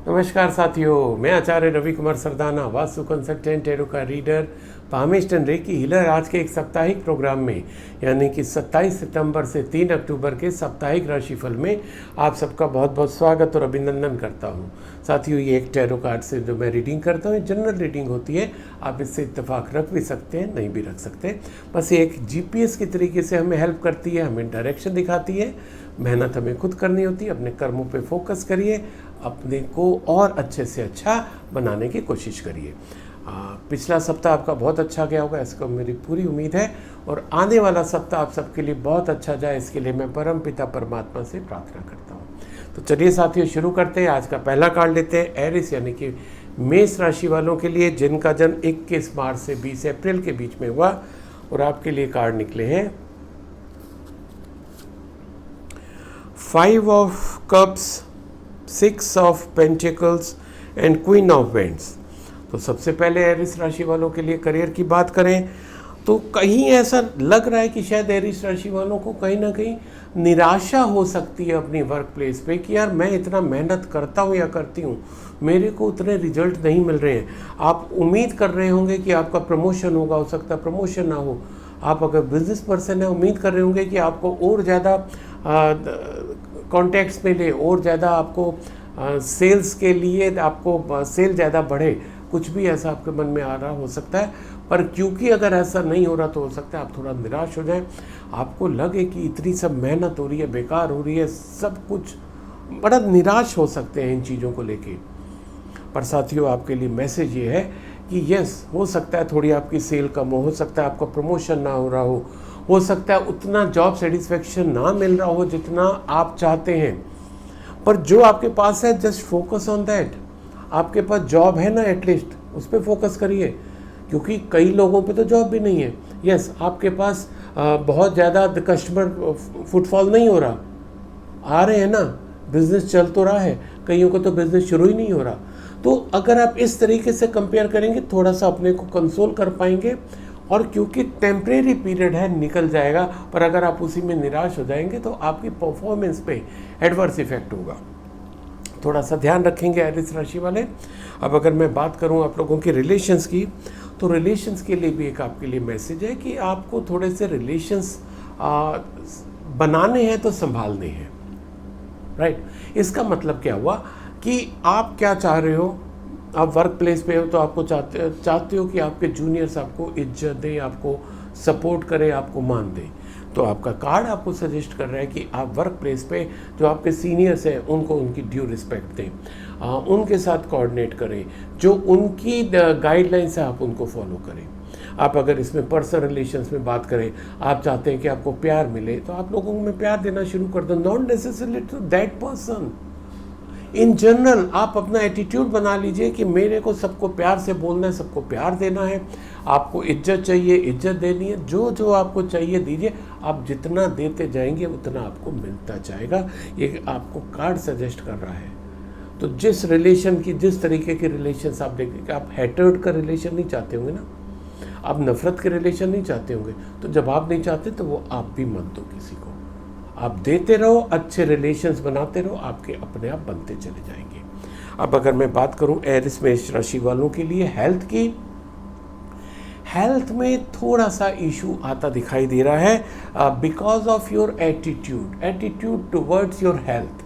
नमस्कार साथियों, मैं आचार्य रवि कुमार सरदाना, वास्तु कंसल्टेंट, टैरो का reader, palmist and recce healer. आज के एक साप्ताहिक प्रोग्राम में यानी कि 27 सितंबर से 3 अक्टूबर के साप्ताहिक राशिफल में आप सबका बहुत बहुत स्वागत और अभिनंदन करता हूं। साथियों, ये एक टैरो कार्ड से जो मैं रीडिंग करता हूँ, जनरल रीडिंग होती है। आप इससे इत्तेफाक रख भी सकते हैं, नहीं भी रख सकते। बस ये एक जीपीएस की तरीके से हमें हेल्प करती है, हमें डायरेक्शन दिखाती है। मेहनत हमें खुद करनी होती है। अपने कर्मों पे फोकस करिए, अपने को और अच्छे से अच्छा बनाने की कोशिश करिए। पिछला सप्ताह आपका बहुत अच्छा गया होगा, इसको मेरी पूरी उम्मीद है। और आने वाला सप्ताह आप सबके लिए बहुत अच्छा जाए, इसके लिए मैं परम पिता परमात्मा से प्रार्थना करता हूँ। तो चलिए साथियों, शुरू करते हैं। आज का पहला कार्ड लेते हैं एरिस यानी कि मेष राशि वालों के लिए, जिनका जन्म 21 मार्च से 20 अप्रैल के बीच में हुआ। और आपके लिए कार्ड निकले हैं 5 of cups, 6 of pentacles and queen of vends. तो सबसे पहले एरिस राशि वालों के लिए करियर की बात करें तो कहीं ऐसा लग रहा है कि शायद एरिस राशि वालों को कहीं ना कहीं निराशा हो सकती है अपनी वर्क प्लेस पे कि यार मैं इतना मेहनत करता हूँ या करती हूँ, मेरे को उतने रिजल्ट नहीं मिल रहे हैं। आप उम्मीद कर रहे होंगे कि आपका प्रमोशन होगा, हो सकता है प्रमोशन ना हो। आप अगर बिजनेस पर्सन है, उम्मीद कर रहे होंगे कि आपको और ज़्यादा कॉन्टैक्ट्स मिले और ज़्यादा आपको सेल्स के लिए आपको सेल ज़्यादा बढ़े। कुछ भी ऐसा आपके मन में आ रहा हो सकता है, पर क्योंकि अगर ऐसा नहीं हो रहा तो हो सकता है आप थोड़ा निराश हो जाएं। आपको लगे कि इतनी सब मेहनत हो रही है, बेकार हो रही है, सब कुछ बड़ा निराश हो सकते हैं इन चीज़ों को लेके। पर साथियों, आपके लिए मैसेज ये है कि यस, हो सकता है थोड़ी आपकी सेल कम हो सकता है आपका प्रमोशन ना हो रहा हो सकता है उतना जॉब सेटिस्फेक्शन ना मिल रहा हो जितना आप चाहते हैं, पर जो आपके पास है जस्ट फोकस ऑन दैट। आपके पास जॉब है ना, एटलीस्ट उस पर फोकस करिए, क्योंकि कई लोगों पे तो जॉब भी नहीं है। यस, आपके पास बहुत ज़्यादा कस्टमर फुटफॉल नहीं हो रहा, आ रहे हैं ना, बिजनेस चल तो रहा है, कईयों को तो बिजनेस शुरू ही नहीं हो रहा। तो अगर आप इस तरीके से कंपेयर करेंगे, थोड़ा सा अपने को कंसोल कर पाएंगे। और क्योंकि टेम्परेरी पीरियड है, निकल जाएगा, पर अगर आप उसी में निराश हो जाएंगे तो आपकी परफॉर्मेंस पे एडवर्स इफेक्ट होगा। थोड़ा सा ध्यान रखेंगे एरिस राशि वाले। अब अगर मैं बात करूं आप लोगों की रिलेशंस की, तो रिलेशंस के लिए भी एक आपके लिए मैसेज है कि आपको थोड़े से रिलेशंस बनाने हैं तो संभालने हैं, राइट। इसका मतलब क्या हुआ कि आप क्या चाह रहे हो। आप वर्क प्लेस पे हो तो आपको चाहते हो कि आपके जूनियर्स आपको इज्जत दें, आपको सपोर्ट करें, आपको मान दें। तो आपका कार्ड आपको सजेस्ट कर रहा है कि आप वर्क प्लेस पे जो आपके सीनियर्स हैं उनको उनकी ड्यू रिस्पेक्ट दें, उनके साथ कोऑर्डिनेट करें, जो उनकी गाइडलाइंस है आप उनको फॉलो करें। आप अगर इसमें पर्सनल रिलेशंस में बात करें, आप चाहते हैं कि आपको प्यार मिले तो आप लोगों में प्यार देना शुरू कर दो, not necessarily to that person. In general आप अपना एटीट्यूड बना लीजिए कि मेरे को सबको प्यार से बोलना है, सबको प्यार देना है, आपको इज्जत चाहिए, इज्जत देनी है, जो जो आपको चाहिए दीजिए। आप जितना देते जाएंगे उतना आपको मिलता जाएगा, ये आपको कार्ड सजेस्ट कर रहा है। तो जिस रिलेशन की, जिस तरीके के रिलेशन आप देखेंगे, आप हेटर्ड का रिलेशन नहीं चाहते होंगे ना, आप नफरत के रिलेशन नहीं चाहते होंगे। तो जब आप नहीं चाहते तो वो आप भी मत दो किसी को, आप देते रहो, अच्छे रिलेशंस बनाते रहो, आपके अपने आप बनते चले जाएंगे। अब अगर मैं बात करूं एरिस मेष राशि वालों के लिए हेल्थ की, हेल्थ में थोड़ा सा इशू आता दिखाई दे रहा है because of your attitude towards your health,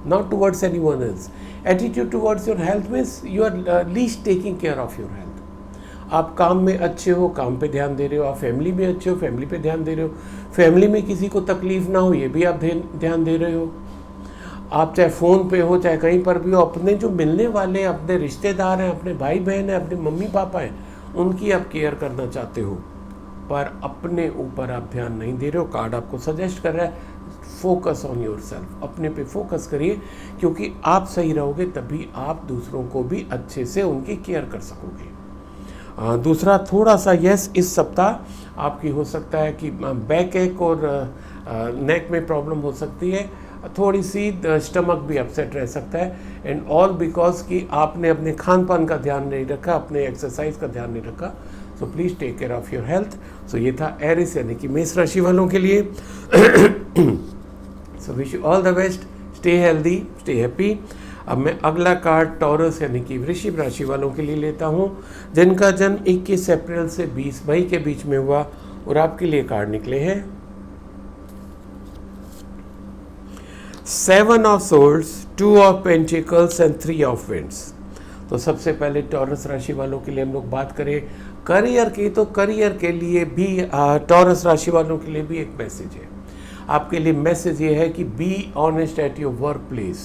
not towards anyone else. Attitude towards your health means you are least taking care of your health. आप काम में अच्छे हो, काम पे ध्यान दे रहे हो, आप फैमिली में अच्छे हो, फैमिली पे ध्यान दे रहे हो, फैमिली में किसी को तकलीफ ना हो ये भी आप ध्यान दे रहे हो। आप चाहे फ़ोन पे हो, चाहे कहीं पर भी हो, अपने जो मिलने वाले अपने रिश्तेदार हैं, अपने भाई बहन हैं, अपने मम्मी पापा हैं, उनकी आप केयर करना चाहते हो, पर अपने ऊपर आप ध्यान नहीं दे रहे हो। कार्ड आपको सजेस्ट कर रहा है फोकस ऑन योर सेल्फ, अपने पे फोकस करिए, क्योंकि आप सही रहोगे तभी आप दूसरों को भी अच्छे से उनकी केयर कर सकोगे। दूसरा, थोड़ा सा यस, इस सप्ताह आपकी हो सकता है कि बैक एक और नेक में प्रॉब्लम हो सकती है, थोड़ी सी स्टमक भी अपसेट रह सकता है, एंड ऑल बिकॉज कि आपने अपने खान पान का ध्यान नहीं रखा, अपने एक्सरसाइज का ध्यान नहीं रखा। So please take care of your health. So ये था एरिस यानी कि मेष राशि वालों के लिए। सो wish you all the best, stay healthy, stay happy. अब मैं अगला कार्ड टॉरस यानी कि वृश्चिक राशि वालों के लिए लेता हूँ, जिनका जन्म 21 अप्रैल से 20 मई के बीच में हुआ, और आपके लिए कार्ड निकले हैं 7 of swords, 2 of pentacles and 3 of vends. तो सबसे पहले टॉरस राशि वालों के लिए हम लोग बात करें करियर की, तो करियर के लिए भी टॉरस राशि वालों के लिए भी एक मैसेज है। आपके लिए मैसेज ये है कि be honest eight your work place,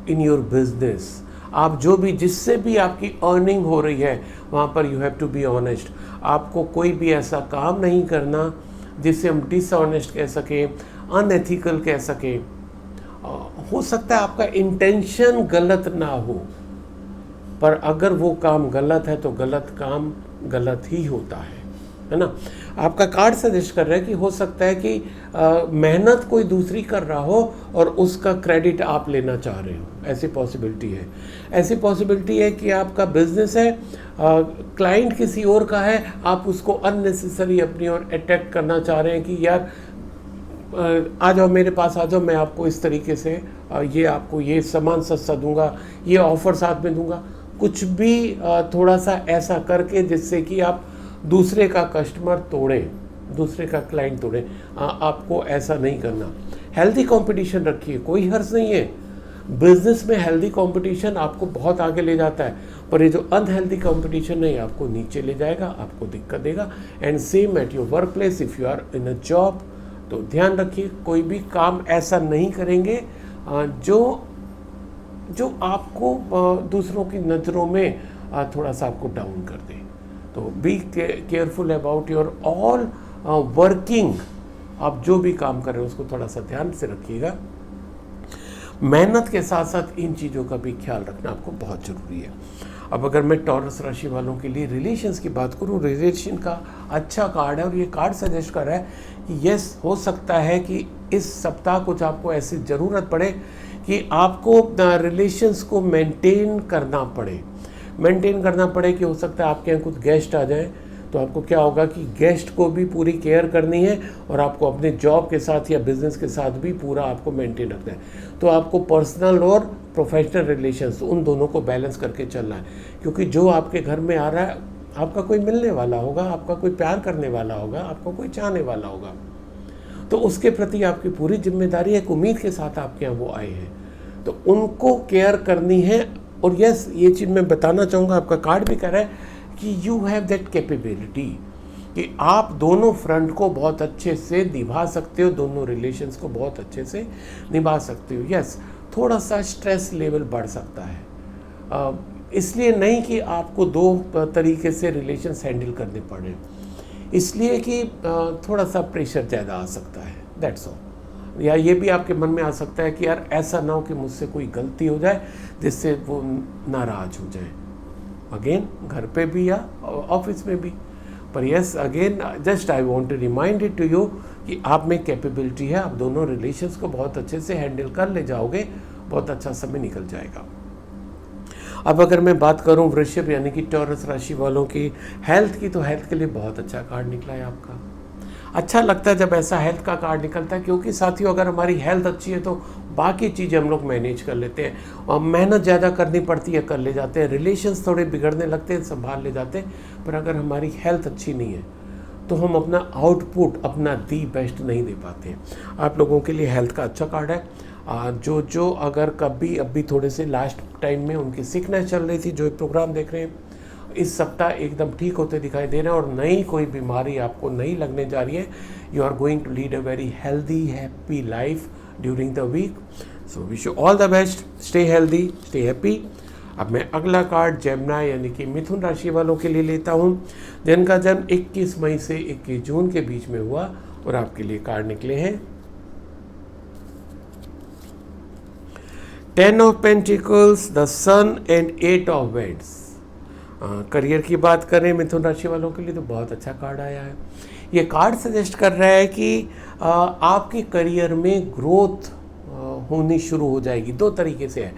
in your business. आप जो भी जिससे भी आपकी अर्निंग हो रही है वहाँ पर you have to be honest. आपको कोई भी ऐसा काम नहीं करना जिससे हम डिसऑनेस्ट कह सकें, अनएथिकल कह सकें। हो सकता है आपका इंटेंशन गलत ना हो, पर अगर वो काम गलत है तो गलत काम गलत ही होता है ना। आपका कार्ड सजेस्ट कर रहा है कि हो सकता है कि मेहनत कोई दूसरी कर रहा हो और उसका क्रेडिट आप लेना चाह रहे हो, ऐसी पॉसिबिलिटी है। ऐसी पॉसिबिलिटी है कि आपका बिजनेस है, क्लाइंट किसी और का है, आप उसको अननेसेसरी अपनी ओर अट्रैक्ट करना चाह रहे हैं कि यार आ जाओ मेरे पास, आ जाओ, मैं आपको इस तरीके से ये आपको ये सामान सस्ता दूंगा, ये ऑफर साथ में दूंगा, कुछ भी थोड़ा सा ऐसा करके जिससे कि आप दूसरे का कस्टमर तोड़ें, दूसरे का क्लाइंट तोड़ें। आपको ऐसा नहीं करना। हेल्दी कंपटीशन रखिए, कोई हर्ज नहीं है। बिजनेस में हेल्दी कंपटीशन आपको बहुत आगे ले जाता है, पर ये जो अनहेल्दी कंपटीशन है आपको नीचे ले जाएगा, आपको दिक्कत देगा। And same at your work place, if you are in a job, तो ध्यान रखिए कोई भी काम ऐसा नहीं करेंगे जो आपको दूसरों की नज़रों में थोड़ा सा आपको डाउन कर दे। तो be careful about your all working. आप जो भी काम कर रहे हो उसको थोड़ा सा ध्यान से रखिएगा। मेहनत के साथ साथ इन चीज़ों का भी ख्याल रखना आपको बहुत ज़रूरी है। अब अगर मैं टॉरस राशि वालों के लिए रिलेशंस की बात करूं, रिलेशन का अच्छा कार्ड है और ये कार्ड सजेस्ट कर रहा है कि यस, हो सकता है कि इस सप्ताह कुछ आपको ऐसी ज़रूरत पड़े कि आपको रिलेशंस को मेंटेन करना पड़े कि हो सकता है आपके यहाँ कुछ गेस्ट आ जाएं, तो आपको क्या होगा कि गेस्ट को भी पूरी केयर करनी है और आपको अपने जॉब के साथ या बिजनेस के साथ भी पूरा आपको मेंटेन रखना है। तो आपको पर्सनल और प्रोफेशनल रिलेशंस, उन दोनों को बैलेंस करके चलना है, क्योंकि जो आपके घर में आ रहा है आपका कोई मिलने वाला होगा, आपका कोई प्यार करने वाला होगा, आपको कोई चाहने वाला होगा, तो उसके प्रति आपकी पूरी जिम्मेदारी, एक उम्मीद के साथ आपके यहाँ वो आए हैं, तो उनको केयर करनी है। और यस, ये चीज़ मैं बताना चाहूँगा, आपका कार्ड भी कह रहा है कि यू हैव दैट कैपेबिलिटी कि आप दोनों फ्रंट को बहुत अच्छे से निभा सकते हो, दोनों रिलेशंस को बहुत अच्छे से निभा सकते हो। यस, थोड़ा सा स्ट्रेस लेवल बढ़ सकता है, इसलिए नहीं कि आपको दो तरीके से रिलेशंस हैंडल करने पड़े, इसलिए कि थोड़ा सा प्रेशर ज़्यादा आ सकता है, दैट्स ऑल। या ये भी आपके मन में आ सकता है कि यार ऐसा ना हो कि मुझसे कोई गलती हो जाए जिससे वो नाराज़ हो जाए, अगेन घर पे भी या ऑफिस में भी। पर yes, again just I want to remind it to you कि आप में कैपेबिलिटी है, आप दोनों रिलेशंस को बहुत अच्छे से हैंडल कर ले जाओगे, बहुत अच्छा समय निकल जाएगा। अब अगर मैं बात करूं वृषभ यानी कि टॉरस राशि वालों की हेल्थ की, तो हेल्थ के लिए बहुत अच्छा कार्ड निकला है आपका। अच्छा लगता है जब ऐसा हेल्थ का कार्ड निकलता है, क्योंकि साथियों अगर हमारी हेल्थ अच्छी है तो बाकी चीज़ें हम लोग मैनेज कर लेते हैं, और मेहनत ज़्यादा करनी पड़ती है, कर ले जाते हैं, रिलेशंस थोड़े बिगड़ने लगते हैं, संभाल ले जाते हैं। पर अगर हमारी हेल्थ अच्छी नहीं है तो हम अपना आउटपुट, अपना दी बेस्ट नहीं दे पाते हैं। आप लोगों के लिए हेल्थ का अच्छा कार्ड है। जो अगर कभी अभी थोड़े से लास्ट टाइम में उनकी सिकनेस चल रही थी, जो प्रोग्राम देख रहे हैं, इस सप्ताह एकदम ठीक होते दिखाई दे रहे हैं और नई कोई बीमारी आपको नहीं लगने जा रही है। You are going to lead a very healthy happy life during the week. So wish you all the best, stay healthy, stay happy. अब मैं अगला कार्ड जेमिनी यानी कि मिथुन राशि वालों के लिए लेता हूँ, जिनका जन्म 21 मई से 21 जून के बीच में हुआ, और आपके लिए कार्ड निकले हैं 10 of pentacles, the sun and 8 of wands. Career की बात करें मिथुन राशि वालों के लिए तो बहुत अच्छा कार्ड आया है। ये कार्ड सजेस्ट कर रहा है कि आपके करियर में ग्रोथ होनी शुरू हो जाएगी। दो तरीके से है,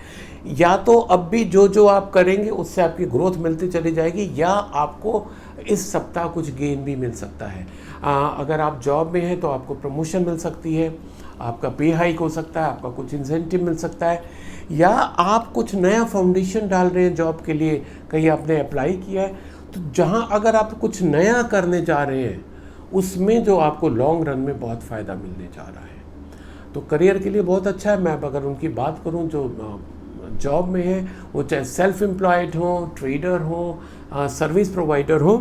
या तो अब भी जो आप करेंगे उससे आपकी ग्रोथ मिलती चली जाएगी, या आपको इस सप्ताह कुछ गेन भी मिल सकता है। अगर आप जॉब में हैं तो आपको प्रमोशन मिल सकती है, आपका पे हाइक हो सकता है, आपका कुछ इंसेंटिव मिल सकता है, या आप कुछ नया फाउंडेशन डाल रहे हैं जॉब के लिए, कहीं आपने अप्लाई किया है, तो जहाँ अगर आप कुछ नया करने जा रहे हैं उसमें जो आपको लॉन्ग रन में बहुत फ़ायदा मिलने जा रहा है, तो करियर के लिए बहुत अच्छा है। मैं अगर उनकी बात करूं जो जॉब में है, वो चाहे सेल्फ एम्प्लॉयड हो, ट्रेडर हो, सर्विस प्रोवाइडर हो,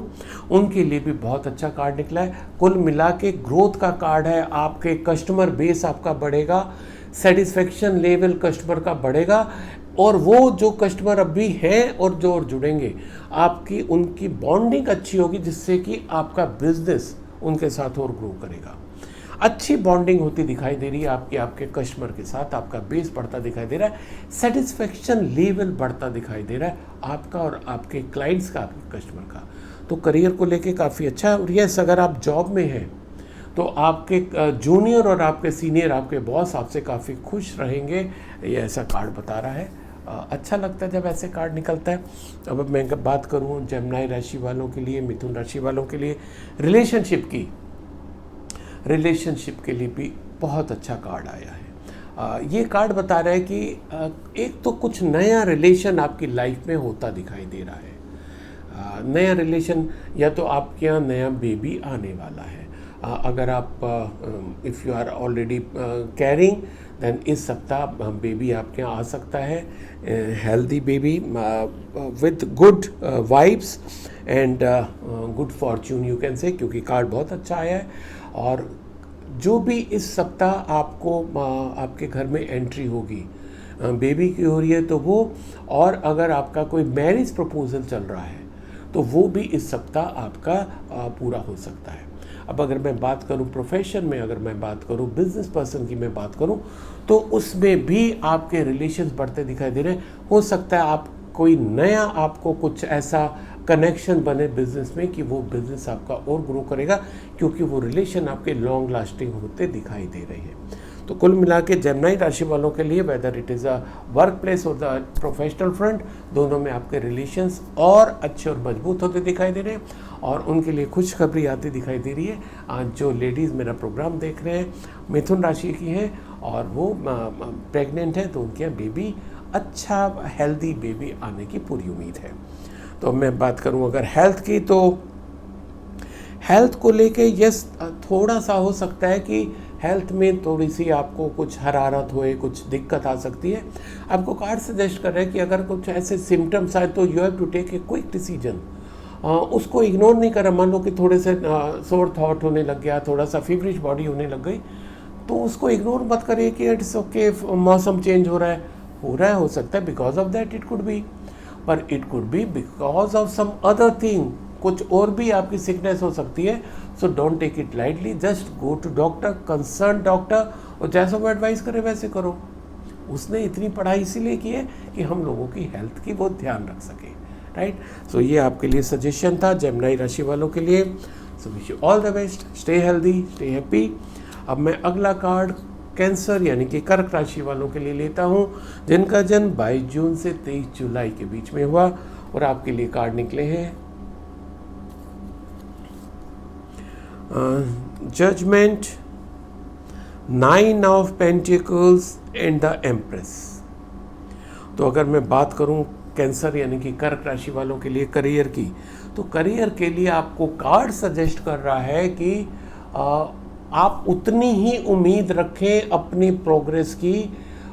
उनके लिए भी बहुत अच्छा कार्ड निकला है। कुल मिला के ग्रोथ का कार्ड है, आपके कस्टमर बेस आपका बढ़ेगा, सेटिस्फेक्शन लेवल कस्टमर का बढ़ेगा, और वो जो कस्टमर अभी हैं और जो और जुड़ेंगे, आपकी उनकी बॉन्डिंग अच्छी होगी, जिससे कि आपका बिजनेस उनके साथ और ग्रो करेगा। अच्छी बॉन्डिंग होती दिखाई दे रही है आपकी, आपके कस्टमर के साथ आपका बेस बढ़ता दिखाई दे रहा है, सेटिस्फेक्शन लेवल बढ़ता दिखाई दे रहा है आपका और आपके क्लाइंट्स का, आपके कस्टमर का। तो करियर को लेके काफ़ी अच्छा है। और यस, अगर आप जॉब में हैं तो आपके जूनियर और आपके सीनियर, आपके बॉस आपसे काफ़ी खुश रहेंगे, ये ऐसा कार्ड बता रहा है। अच्छा लगता है जब ऐसे कार्ड निकलता है। अब मैं बात करूँ जेमिनी राशि वालों के लिए, मिथुन राशि वालों के लिए रिलेशनशिप के लिए भी बहुत अच्छा कार्ड आया है। ये कार्ड बता रहा है कि एक तो कुछ नया रिलेशन आपकी लाइफ में होता दिखाई दे रहा है। नया रिलेशन, या तो आपके यहाँ नया बेबी आने वाला है। अगर आप if you are already carrying, then इस सप्ताह बेबी आपके यहाँ आ सकता है, healthy baby with good vibes and good fortune you can say, क्योंकि कार्ड बहुत अच्छा आया है। और जो भी इस सप्ताह आपको आपके घर में एंट्री होगी, बेबी की हो रही है तो वो, और अगर आपका कोई मैरिज प्रपोजल चल रहा है तो वो भी इस सप्ताह आपका पूरा हो सकता है। अब अगर मैं बात करूं प्रोफेशन में, अगर मैं बात करूं बिजनेस पर्सन की मैं बात करूं, तो उसमें भी आपके रिलेशंस बढ़ते दिखाई दे रहे हैं। हो सकता है आप कोई नया, आपको कुछ ऐसा कनेक्शन बने बिजनेस में कि वो बिजनेस आपका और ग्रो करेगा, क्योंकि वो रिलेशन आपके लॉन्ग लास्टिंग होते दिखाई दे रहे हैं। तो कुल मिला के जेमिनी राशि वालों के लिए, whether it is a work place और द प्रोफेशनल फ्रंट, दोनों में आपके रिलेशंस और अच्छे और मजबूत होते दिखाई दे रहे हैं, और उनके लिए खुशखबरी आती दिखाई दे रही है। आज जो लेडीज़ मेरा प्रोग्राम देख रहे हैं मिथुन राशि की हैं और वो प्रेग्नेंट हैं, तो उनके यहाँ बेबी, अच्छा हेल्दी बेबी आने की पूरी उम्मीद है। तो मैं बात करूं अगर हेल्थ की, तो हेल्थ को लेके यस, थोड़ा सा हो सकता है कि हेल्थ में थोड़ी सी आपको कुछ हरारत होए, कुछ दिक्कत आ सकती है। आपको कार्ड सजेस्ट कर रहे हैं कि अगर कुछ ऐसे सिम्टम्स आए तो you have to take a quick decision. उसको इग्नोर नहीं करा। मान लो कि थोड़े से सोर थॉट होने लग गया, थोड़ा सा फीवरिश बॉडी होने लग गई, तो उसको इग्नोर मत करिए कि इट्स ओके, मौसम चेंज हो रहा है, हो सकता है because of that it could be, पर it could be because of some other thing, कुछ और भी आपकी सिकनेस हो सकती है। So don't take it lightly, just go to doctor, concern doctor, और जैसा वो एडवाइस करे वैसे करो। उसने इतनी पढ़ाई इसीलिए की है कि हम लोगों की हेल्थ की बहुत ध्यान रख सके, राइट। सो ये आपके लिए सजेशन था जेमिनी राशि वालों के लिए। सो wish you all the best, stay healthy, stay happy. अब मैं अगला कार्ड कैंसर यानी कि कर्क राशि वालों के लिए लेता हूं, जिनका जन्म 22 जून से 23 जुलाई के बीच में हुआ, और आपके लिए कार्ड निकले हैं judgement, 9 of pentacles and the empress. तो अगर मैं बात करूं कैंसर यानी कि कर्क राशि वालों के लिए करियर की, तो करियर के लिए आपको कार्ड सजेस्ट कर रहा है कि आप उतनी ही उम्मीद रखें अपनी प्रोग्रेस की,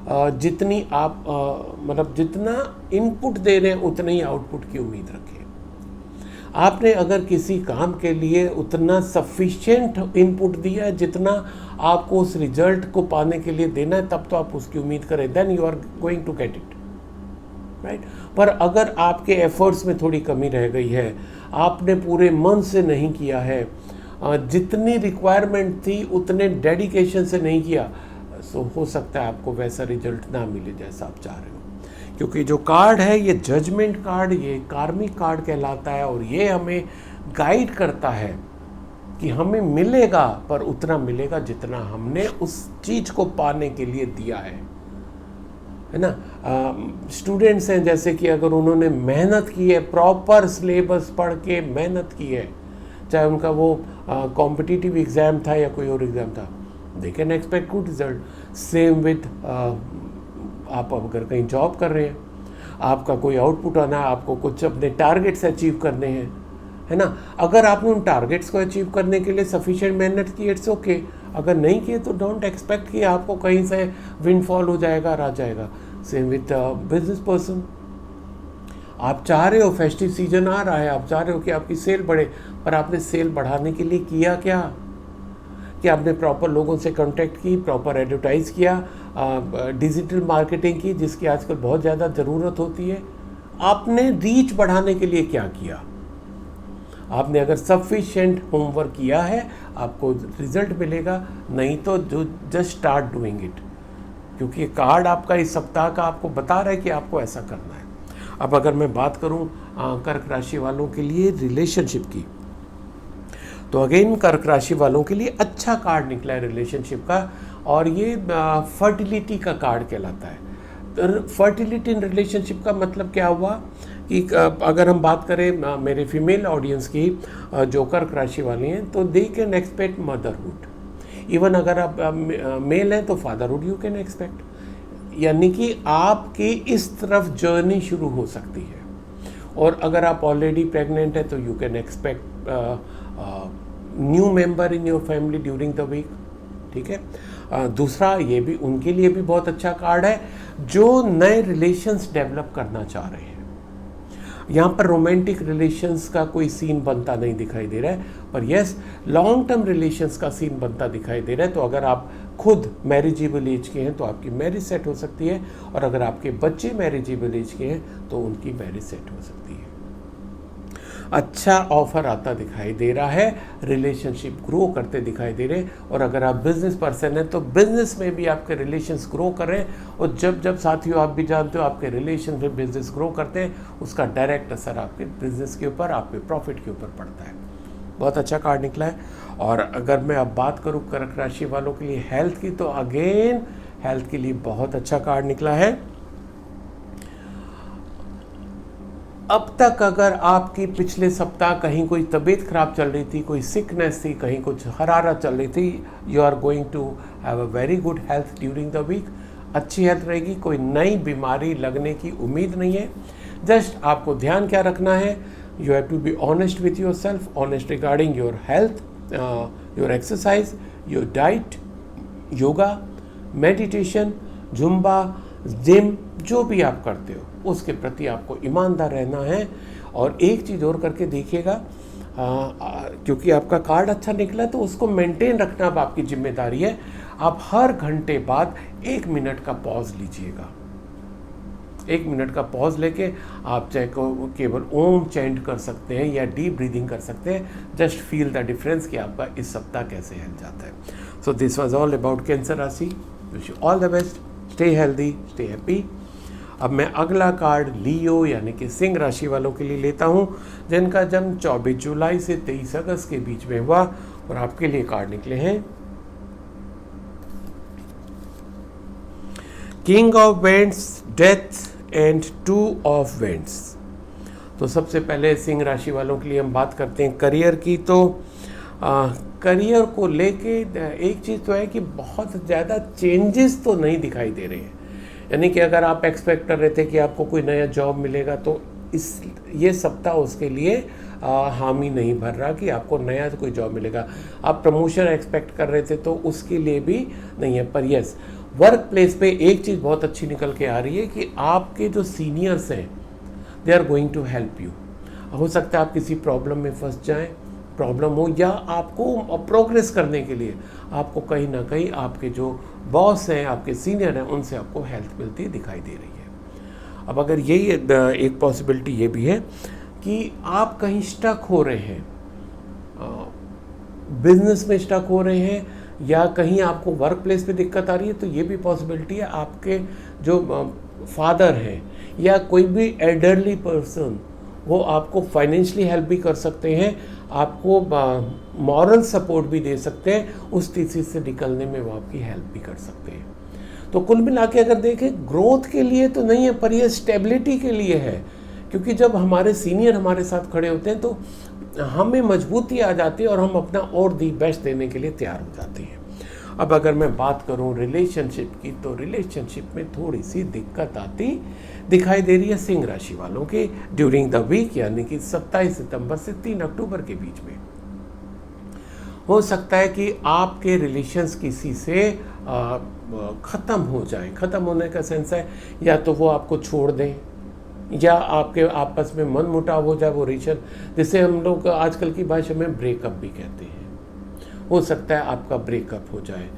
जितनी आप मतलब जितना इनपुट दे रहे हैं उतनी ही आउटपुट की उम्मीद रखें। आपने अगर किसी काम के लिए उतना सफिशिएंट इनपुट दिया है जितना आपको उस रिजल्ट को पाने के लिए देना है, तब तो आप उसकी उम्मीद करें, then you are going to get it, right. पर अगर आपके एफर्ट्स में थोड़ी कमी रह गई है, आपने पूरे मन से नहीं किया है, जितनी रिक्वायरमेंट थी उतने डेडिकेशन से नहीं किया, सो हो सकता है आपको वैसा रिजल्ट ना मिले जैसा आप चाह रहे हो। क्योंकि जो कार्ड है ये जजमेंट कार्ड, ये कार्मिक कार्ड कहलाता है, और ये हमें गाइड करता है कि हमें मिलेगा, पर उतना मिलेगा जितना हमने उस चीज़ को पाने के लिए दिया है ना। स्टूडेंट्स हैं, जैसे कि अगर उन्होंने मेहनत की है, प्रॉपर सिलेबस पढ़ के मेहनत की है, चाहे उनका वो कॉम्पिटिटिव एग्ज़ाम था या कोई और एग्ज़ाम था, they can expect good result. Same with आप अगर कहीं जॉब कर रहे हैं, आपका कोई आउटपुट आना है, आपको कुछ अपने टारगेट्स अचीव करने हैं, है ना। अगर आपने उन टारगेट्स को अचीव करने के लिए सफिशिएंट मेहनत की, इट्स ओके। अगर नहीं किए तो डोंट एक्सपेक्ट कि आपको कहीं से विंडफॉल हो जाएगा और आ जाएगा। सेम विथ बिजनेस पर्सन, आप चाह रहे हो, फेस्टिव सीजन आ रहा है, आप चाह रहे हो कि आपकी सेल बढ़े, पर आपने सेल बढ़ाने के लिए किया क्या? कि आपने प्रॉपर लोगों से कांटेक्ट की, प्रॉपर एडवर्टाइज़ किया, डिजिटल मार्केटिंग की, जिसकी आजकल बहुत ज़्यादा ज़रूरत होती है। आपने रीच बढ़ाने के लिए क्या किया? आपने अगर सफिशिएंट होमवर्क किया है, आपको रिजल्ट मिलेगा, नहीं तो जो जस्ट स्टार्ट डूइंग इट, क्योंकि कार्ड आपका इस सप्ताह का आपको बता रहा है कि आपको ऐसा करना है। अब अगर मैं बात करूं कर्क राशि वालों के लिए रिलेशनशिप की, तो अगेन कर्क राशि वालों के लिए अच्छा कार्ड निकला है रिलेशनशिप का, और ये फर्टिलिटी का कार्ड कहलाता है। तो फर्टिलिटी इन रिलेशनशिप का मतलब क्या हुआ कि अगर हम बात करें मेरे फीमेल ऑडियंस की, जो कर्क राशि वाली हैं, तो they can expect motherhood. Even अगर आप मेल हैं तो फादरहुड यू कैन एक्सपेक्ट, यानी कि आपकी इस तरफ जर्नी शुरू हो सकती है। और अगर आप ऑलरेडी प्रेग्नेंट है तो you can expect new member in your family during the week, ठीक है। दूसरा, ये भी उनके लिए भी बहुत अच्छा कार्ड है जो नए रिलेशंस डेवलप करना चाह रहे हैं। यहाँ पर रोमांटिक रिलेशंस का कोई सीन बनता नहीं दिखाई दे रहा है, पर यस, लॉन्ग टर्म रिलेशंस का सीन बनता दिखाई दे रहा है। तो अगर आप खुद मैरिजेबल एज के हैं तो आपकी मैरिज सेट हो सकती है, और अगर आपके बच्चे मैरिजेबल एज के हैं तो उनकी मैरिज सेट हो सकती है। अच्छा ऑफर आता दिखाई दे रहा है, रिलेशनशिप ग्रो करते दिखाई दे रहे हैं। और अगर आप बिजनेस पर्सन हैं तो बिजनेस में भी आपके रिलेशंस ग्रो कर रहे हैं। और जब जब साथियों आप भी जानते हो आपके रिलेशन में बिजनेस ग्रो करते हैं, उसका डायरेक्ट असर आपके बिजनेस के ऊपर, आपके प्रॉफिट के ऊपर पड़ता है। बहुत अच्छा कार्ड निकला है। और अगर मैं अब बात करूँ कर्क राशि वालों के लिए हेल्थ की, तो अगेन हेल्थ के लिए बहुत अच्छा कार्ड निकला है। अब तक अगर आपकी पिछले सप्ताह कहीं कोई तबीयत खराब चल रही थी, कोई सिकनेस थी, कहीं कुछ हरारत चल रही थी, you are going to have a very good health during the week. अच्छी हेल्थ रहेगी, कोई नई बीमारी लगने की उम्मीद नहीं है। जस्ट आपको ध्यान क्या रखना है, you have to be honest with yourself, honest regarding your health, your exercise, your diet, yoga, meditation, zumba, gym, जो भी आप करते हो उसके प्रति आपको ईमानदार रहना है। और एक चीज़ और करके देखिएगा, क्योंकि आपका कार्ड अच्छा निकला तो उसको मेंटेन रखना अब आपकी जिम्मेदारी है। आप हर घंटे बाद 1 मिनट का पॉज लीजिएगा। 1 मिनट का पॉज लेके आप चाहे केवल ओम चैंट कर सकते हैं या डीप ब्रीदिंग कर सकते हैं। जस्ट फील द डिफरेंस कि आपका इस सप्ताह कैसे हेल्थ जाता है। So this was all about Cancer राशि। Wish you all the best, stay healthy, stay happy. अब मैं अगला कार्ड लियो यानी कि सिंह राशि वालों के लिए लेता हूं, जिनका जन्म 24 जुलाई से 23 अगस्त के बीच में हुआ। और आपके लिए कार्ड निकले हैं king of vents, death and 2 of vents. तो सबसे पहले सिंह राशि वालों के लिए हम बात करते हैं करियर की। तो करियर को लेके एक चीज़ तो है कि बहुत ज़्यादा चेंजेस तो नहीं दिखाई दे रहे हैं। यानी कि अगर आप एक्सपेक्ट कर रहे थे कि आपको कोई नया जॉब मिलेगा, तो ये सप्ताह उसके लिए हामी नहीं भर रहा कि आपको नया कोई जॉब मिलेगा। आप प्रमोशन एक्सपेक्ट कर रहे थे तो उसके लिए भी नहीं है। पर यस, वर्क प्लेस पे एक चीज़ बहुत अच्छी निकल के आ रही है कि आपके जो सीनियर्स हैं they are going to help you. हो सकता है आप किसी प्रॉब्लम में फंस जाएं, प्रॉब्लम हो, या आपको प्रोग्रेस करने के लिए आपको कहीं ना कहीं आपके जो बॉस हैं, आपके सीनियर हैं, उनसे आपको हेल्प मिलती दिखाई दे रही है। अब अगर यही एक पॉसिबिलिटी ये भी है कि आप कहीं स्टक हो रहे हैं, बिजनेस में स्टक हो रहे हैं, या कहीं आपको वर्क प्लेस पे दिक्कत आ रही है, तो ये भी पॉसिबिलिटी है आपके जो फादर हैं या कोई भी एल्डरली पर्सन, वो आपको फाइनेंशियली हेल्प भी कर सकते हैं, आपको मॉरल सपोर्ट भी दे सकते हैं, उस स्थिति से निकलने में वो आपकी हेल्प भी कर सकते हैं। तो कुल मिला के अगर देखें, ग्रोथ के लिए तो नहीं है, पर यह स्टेबिलिटी के लिए है। क्योंकि जब हमारे सीनियर हमारे साथ खड़े होते हैं तो हमें मजबूती आ जाती है और हम अपना और दी बेस्ट देने के लिए तैयार हो जाते हैं। अब अगर मैं बात करूं रिलेशनशिप की, तो रिलेशनशिप में थोड़ी सी दिक्कत आती दिखाई दे रही है सिंह राशि वालों के ड्यूरिंग द वीक, यानी कि 27 सितंबर से 3 अक्टूबर के बीच में। हो सकता है कि आपके रिलेशंस किसी से ख़त्म हो जाए। ख़त्म होने का सेंस है या तो वो आपको छोड़ दें, या आपके आपस में मन मुटाव हो जाए, वो रिलेशन, जिसे हम लोग आजकल की भाषा में ब्रेकअप भी कहते हैं। हो सकता है आपका ब्रेकअप हो जाए।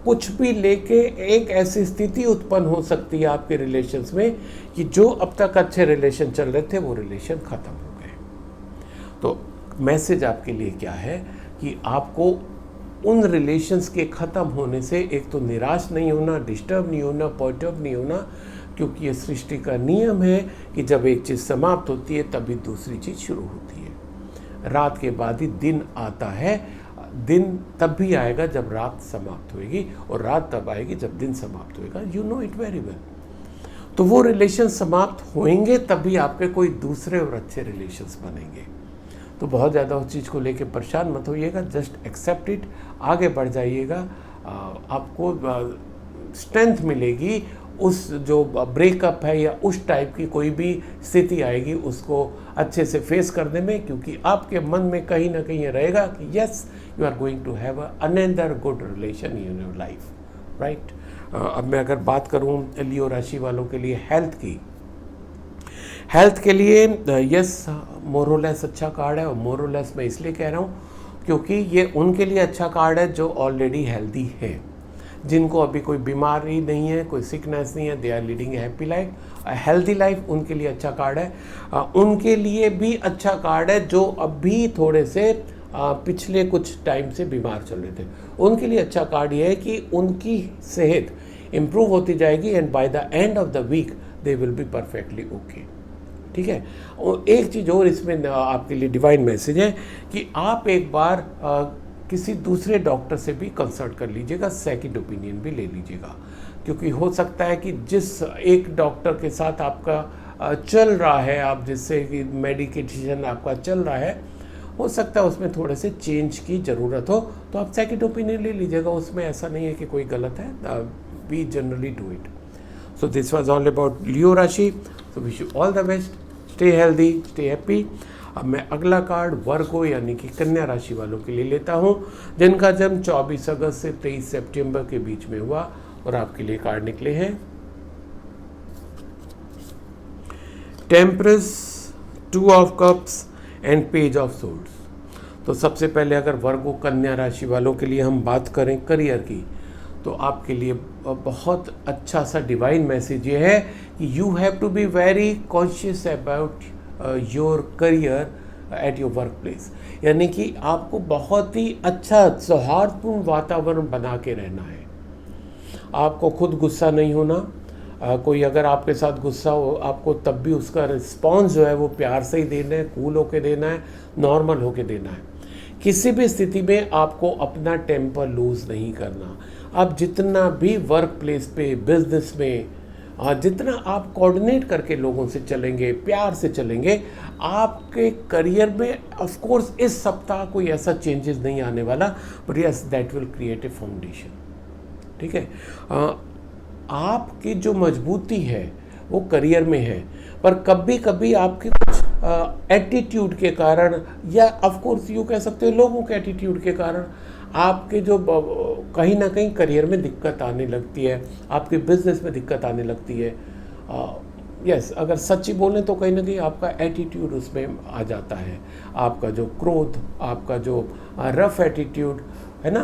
कुछ भी लेके एक ऐसी स्थिति उत्पन्न हो सकती है आपके रिलेशंस में कि जो अब तक अच्छे रिलेशन चल रहे थे वो रिलेशन ख़त्म हो गए। तो मैसेज आपके लिए क्या है कि आपको उन रिलेशंस के ख़त्म होने से एक तो निराश नहीं होना, डिस्टर्ब नहीं होना, पर्टर्ब नहीं होना, क्योंकि ये सृष्टि का नियम है कि जब एक चीज़ समाप्त होती है तभी दूसरी चीज़ शुरू होती है। रात के बाद ही दिन आता है, दिन तब भी आएगा जब रात समाप्त होएगी, और रात तब आएगी जब दिन समाप्त होएगा। You know it very well. तो वो रिलेशन समाप्त होंगे तभी आपके कोई दूसरे और अच्छे रिलेशंस बनेंगे। तो बहुत ज़्यादा उस चीज़ को लेके परेशान मत होइएगा, जस्ट एक्सेप्ट इट, आगे बढ़ जाइएगा। आपको स्ट्रेंथ मिलेगी। उस जो ब्रेकअप है या उस टाइप की कोई भी स्थिति आएगी उसको अच्छे से फेस करने में, क्योंकि आपके मन में कहीं ना कहीं ये रहेगा कि yes you are going to have another good relation in your life, right. अब मैं अगर बात करूं लियो राशि वालों के लिए हेल्थ की, हेल्थ के लिए यस मोरलेस अच्छा कार्ड है। और मोरलेस मैं इसलिए कह रहा हूँ क्योंकि ये उनके लिए अच्छा कार्ड है जो ऑलरेडी हेल्दी है, जिनको अभी कोई बीमारी नहीं है, कोई सिकनेस नहीं है, they are leading a happy life, healthy life, उनके लिए अच्छा कार्ड है। उनके लिए भी अच्छा कार्ड है जो अभी थोड़े से पिछले कुछ टाइम से बीमार चल रहे थे, उनके लिए अच्छा कार्ड ये है कि उनकी सेहत इम्प्रूव होती जाएगी and by the end of the week they will be perfectly okay, ठीक है। और एक चीज़ और इसमें आपके लिए डिवाइन मैसेज है कि आप एक बार किसी दूसरे डॉक्टर से भी कंसल्ट कर लीजिएगा, सेकंड ओपिनियन भी ले लीजिएगा, क्योंकि हो सकता है कि जिस एक डॉक्टर के साथ आपका चल रहा है, आप जिससे कि मेडिकेशन आपका चल रहा है, हो सकता है उसमें थोड़े से चेंज की ज़रूरत हो, तो आप सेकंड ओपिनियन ले लीजिएगा। उसमें ऐसा नहीं है कि कोई गलत है, we generally do it. So this was all about Leo राशि। So wish you all the best, stay healthy, stay happy. अब मैं अगला कार्ड वर्गो यानी कि कन्या राशि वालों के लिए लेता हूं, जिनका जन्म 24 अगस्त से 23 सितंबर के बीच में हुआ, और आपके लिए कार्ड निकले हैं temperance, 2 of cups and page of swords. तो सबसे पहले अगर वर्गो कन्या राशि वालों के लिए हम बात करें करियर की, तो आपके लिए बहुत अच्छा सा डिवाइन मैसेज ये है कि you have to be very conscious about your career at your work place, यानी कि आपको बहुत ही अच्छा सौहार्दपूर्ण वातावरण बना के रहना है। आपको खुद गुस्सा नहीं होना, कोई अगर आपके साथ गुस्सा हो आपको तब भी उसका रिस्पॉन्स जो है वो प्यार से ही देना है, कूल होके देना है, नॉर्मल होके देना है। किसी भी स्थिति में आपको अपना टेम्पर लूज़ नहीं करना। आप जितना भी वर्क प्लेस पे, बिजनेस में, जितना आप कोऑर्डिनेट करके लोगों से चलेंगे, प्यार से चलेंगे, आपके करियर में ऑफ कोर्स इस सप्ताह कोई ऐसा चेंजेस नहीं आने वाला, but yes that will create a foundation, ठीक है। आपकी जो मजबूती है वो करियर में है, पर कभी कभी आपके कुछ एटीट्यूड के कारण, या ऑफ कोर्स यूँ कह सकते हो लोगों के एटीट्यूड के कारण, आपके जो कहीं ना कहीं करियर में दिक्कत आने लगती है, आपके बिजनेस में दिक्कत आने लगती है। यस अगर सच्ची बोलें तो कहीं ना कहीं आपका एटीट्यूड उसमें आ जाता है, आपका जो क्रोध, आपका जो रफ एटीट्यूड है ना,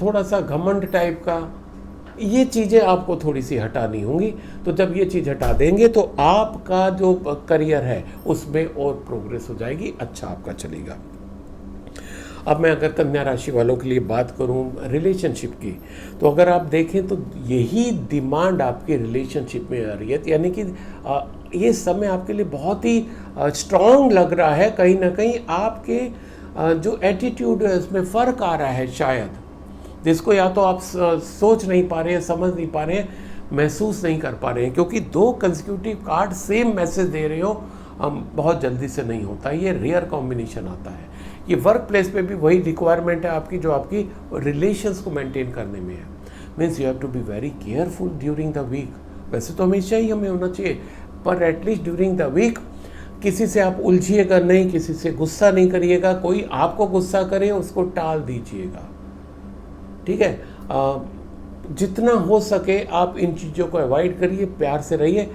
थोड़ा सा घमंड टाइप का, ये चीज़ें आपको थोड़ी सी हटानी होंगी। तो जब ये चीज़ हटा देंगे तो आपका जो करियर है उसमें और प्रोग्रेस हो जाएगी, अच्छा आपका चलेगा। अब मैं अगर कन्या राशि वालों के लिए बात करूं रिलेशनशिप की, तो अगर आप देखें तो यही डिमांड आपके रिलेशनशिप में आ रही है, यानी कि ये समय आपके लिए बहुत ही स्ट्रॉन्ग लग रहा है। कहीं ना कहीं आपके जो एटीट्यूड है उसमें फ़र्क आ रहा है शायद, जिसको या तो आप सोच नहीं पा रहे हैं, समझ नहीं पा रहे हैं, महसूस नहीं कर पा रहे हैं, क्योंकि 2 कंसेक्यूटिव कार्ड सेम मैसेज दे रहे हो बहुत जल्दी से नहीं होता, ये रेयर कॉम्बिनेशन आता है। ये वर्क प्लेस पे भी वही रिक्वायरमेंट है आपकी जो आपकी रिलेशंस को मेंटेन करने में है। Means you have to be very careful during the week. वैसे तो हमेशा ही हमें होना चाहिए, पर एटलीस्ट ड्यूरिंग द वीक किसी से आप उलझिएगा नहीं, किसी से गुस्सा नहीं करिएगा। कोई आपको गुस्सा करे उसको टाल दीजिएगा, ठीक है। जितना हो सके आप इन चीज़ों को अवॉइड करिए, प्यार से रहिए।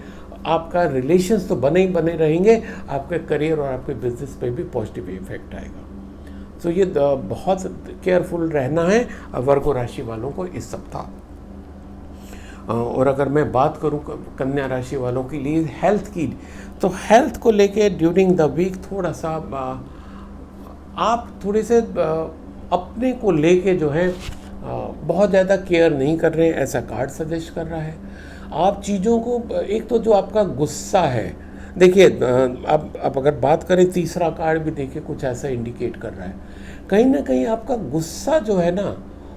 आपका रिलेशंस तो बने ही बने रहेंगे, आपके करियर और आपके बिजनेस पे भी पॉजिटिव इफेक्ट आएगा। तो ये बहुत केयरफुल रहना है वर्गो राशि वालों को इस सप्ताह। और अगर मैं बात करूं कन्या राशि वालों के लिए हेल्थ की, तो हेल्थ को लेके ड्यूरिंग द वीक थोड़ा सा आप थोड़े से अपने को लेके जो है बहुत ज़्यादा केयर नहीं कर रहे हैं, ऐसा कार्ड सजेस्ट कर रहा है। आप चीज़ों को, एक तो जो आपका गुस्सा है, देखिए अब अगर बात करें, तीसरा कार्ड भी देखिए कुछ ऐसा इंडिकेट कर रहा है, कहीं ना कहीं आपका गुस्सा जो है ना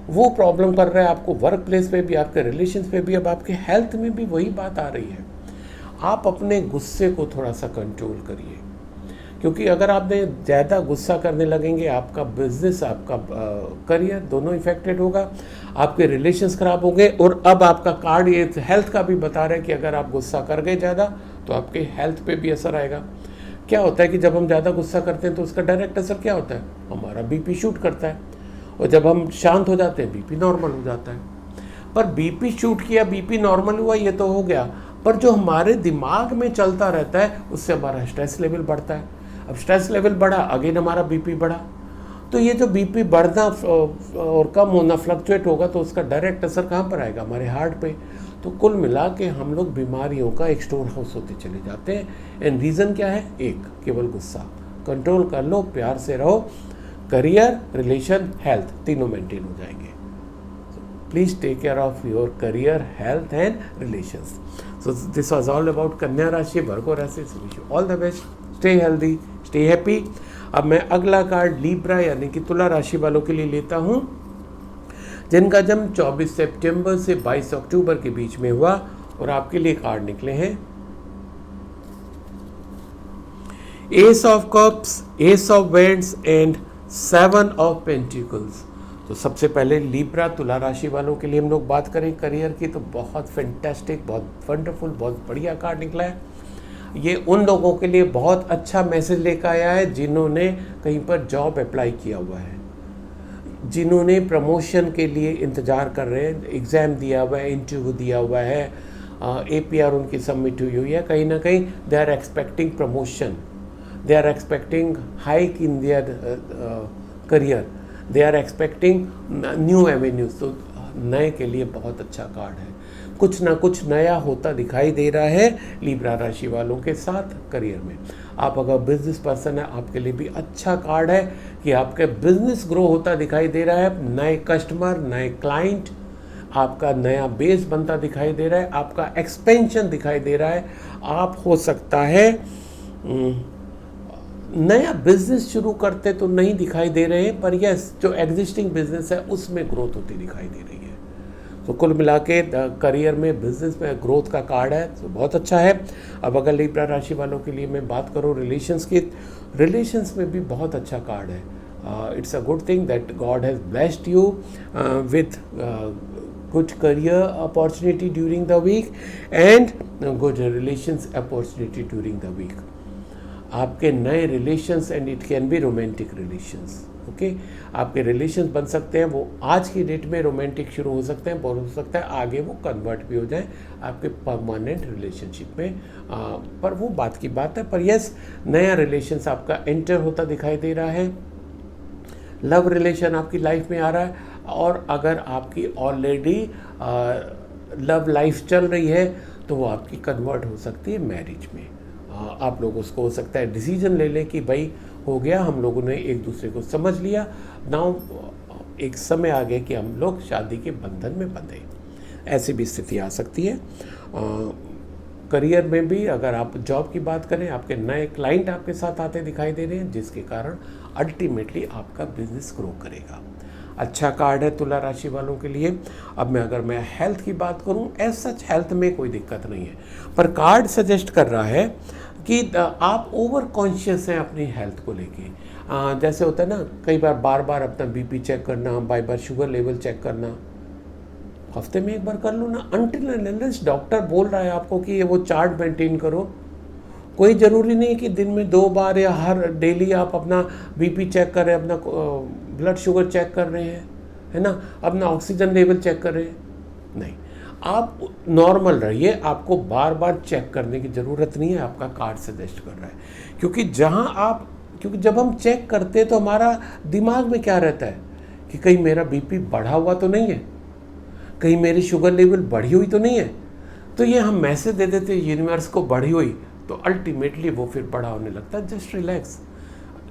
वो प्रॉब्लम कर रहा है आपको, वर्क प्लेस पे भी, आपके रिलेशंस पे भी, अब आपके हेल्थ में भी वही बात आ रही है। आप अपने गुस्से को थोड़ा सा कंट्रोल करिए, क्योंकि अगर आपने ज़्यादा गुस्सा करने लगेंगे, आपका बिजनेस, आपका करियर दोनों इफेक्टेड होगा, आपके रिलेशंस खराब होंगे। और अब आपका कार्ड ये हेल्थ का भी बता रहा है कि अगर आप गुस्सा कर गए ज़्यादा तो आपके हेल्थ पे भी असर आएगा। क्या होता है कि जब हम ज़्यादा गुस्सा करते हैं तो उसका डायरेक्ट असर क्या होता है, हमारा बीपी शूट करता है, और जब हम शांत हो जाते हैं बीपी नॉर्मल हो जाता है। पर बीपी शूट किया, बीपी नॉर्मल हुआ, ये तो हो गया, पर जो हमारे दिमाग में चलता रहता है उससे हमारा स्ट्रेस लेवल बढ़ता है। अब स्ट्रेस लेवल बढ़ा, अगेन हमारा बीपी बढ़ा, तो ये जो बीपी बढ़ना और कम होना, फ्लक्चुएट होगा, तो उसका डायरेक्ट असर कहाँ पर आएगा, हमारे हार्ट पे। तो कुल मिला के हम लोग बीमारियों का एक स्टोर हाउस होते चले जाते हैं। एंड रीज़न क्या है, एक केवल गुस्सा। कंट्रोल कर लो, प्यार से रहो, करियर, रिलेशन, हेल्थ तीनों मेंटेन हो जाएंगे। Please take care of your career, health and relations. So this was all about Kanya rashi, Virgo rashi. Wish you all the best, stay healthy, stay happy. अब मैं अगला कार्ड लीब्रा यानी कि तुला राशि वालों के लिए लेता हूं, जिनका जन्म 24 सितंबर से 22 अक्टूबर के बीच में हुआ, और आपके लिए कार्ड निकले हैं S of cups, S of wands and 7 of pentacles. तो सबसे पहले लीब्रा तुला राशि वालों के लिए हम लोग बात करें करियर की, तो बहुत फैंटास्टिक, बहुत वंडरफुल, बहुत बढ़िया कार्ड निकला है। ये उन लोगों के लिए बहुत अच्छा मैसेज लेकर आया है जिन्होंने कहीं पर जॉब अप्लाई किया हुआ है, जिन्होंने प्रमोशन के लिए इंतज़ार कर रहे हैं, एग्ज़ाम दिया हुआ है, इंटरव्यू दिया हुआ है, APR उनकी सबमिट हुई है, कहीं ना कहीं they are expecting promotion, they are expecting hike in their career, they are expecting new avenues. तो नए के लिए बहुत अच्छा कार्ड है, कुछ ना कुछ नया होता दिखाई दे रहा है लीब्रा राशि वालों के साथ करियर में। आप अगर बिजनेस पर्सन है, आपके लिए भी अच्छा कार्ड है कि आपके बिजनेस ग्रो होता दिखाई दे रहा है, नए कस्टमर, नए क्लाइंट, आपका नया बेस बनता दिखाई दे रहा है, आपका एक्सपेंशन दिखाई दे रहा है। आप हो सकता है नया बिजनेस शुरू करते तो नहीं दिखाई दे रहे हैं, पर यस जो एग्जिस्टिंग बिजनेस है उसमें ग्रोथ होती दिखाई दे रही है। तो कुल मिला के करियर में, बिजनेस में ग्रोथ का कार्ड है, तो बहुत अच्छा है। अब अगर लीब्रा राशि वालों के लिए मैं बात करूँ रिलेशंस की, रिलेशंस में भी बहुत अच्छा कार्ड है। It's a good thing that God has blessed you with good career opportunity during the week and good relations opportunity during the week. आपके नए relations, and it can be romantic relations, okay, आपके relations बन सकते हैं, वो आज की date में रोमांटिक शुरू हो सकते हैं, और हो सकता है आगे वो कन्वर्ट भी हो जाए आपके परमानेंट रिलेशनशिप में, पर वो बात की बात है। पर यस, नया रिलेशंस आपका एंटर होता दिखाई दे रहा है, लव रिलेशन आपकी लाइफ में आ रहा है, और अगर आपकी ऑलरेडी लव लाइफ चल रही है तो वो आपकी कन्वर्ट हो सकती है मैरिज में। आप लोग उसको हो सकता है डिसीजन ले लें कि भाई हो गया, हम लोगों ने एक दूसरे को समझ लिया, नाउ एक समय आ गया कि हम लोग शादी के बंधन में बंधे, ऐसी भी स्थिति आ सकती है। करियर में भी अगर आप जॉब की बात करें, आपके नए क्लाइंट आपके साथ आते दिखाई दे रहे हैं, जिसके कारण अल्टीमेटली आपका बिजनेस ग्रो करेगा। अच्छा कार्ड है तुला राशि वालों के लिए। अब अगर मैं हेल्थ की बात करूं, एज सच हेल्थ में कोई दिक्कत नहीं है, पर कार्ड सजेस्ट कर रहा है कि आप ओवर कॉन्शियस हैं अपनी हेल्थ को लेके। जैसे होता है ना, कई बार बार बार अपना बीपी चेक करना, बार बार शुगर लेवल चेक करना। हफ्ते में एक बार कर लो ना, अनटिल अनलेस डॉक्टर बोल रहा है आपको कि ये वो चार्ट मेंटेन करो। कोई ज़रूरी नहीं कि दिन में 2 बार या हर डेली आप अपना बीपी चेक कर रहे हैं, अपना ब्लड शुगर चेक कर रहे हैं, है ना, अपना ऑक्सीजन लेवल चेक कर रहे हैं। नहीं, आप नॉर्मल रहिए, आपको बार बार चेक करने की ज़रूरत नहीं है, आपका कार्ड सजेस्ट कर रहा है। क्योंकि जब हम चेक करते हैं तो हमारा दिमाग में क्या रहता है कि कहीं मेरा बीपी बढ़ा हुआ तो नहीं है, कहीं मेरी शुगर लेवल बढ़ी हुई तो नहीं है। तो ये हम मैसेज दे देते हैं यूनिवर्स को बढ़ी हुई, तो अल्टीमेटली वो फिर बड़ा होने लगता है। जस्ट रिलैक्स,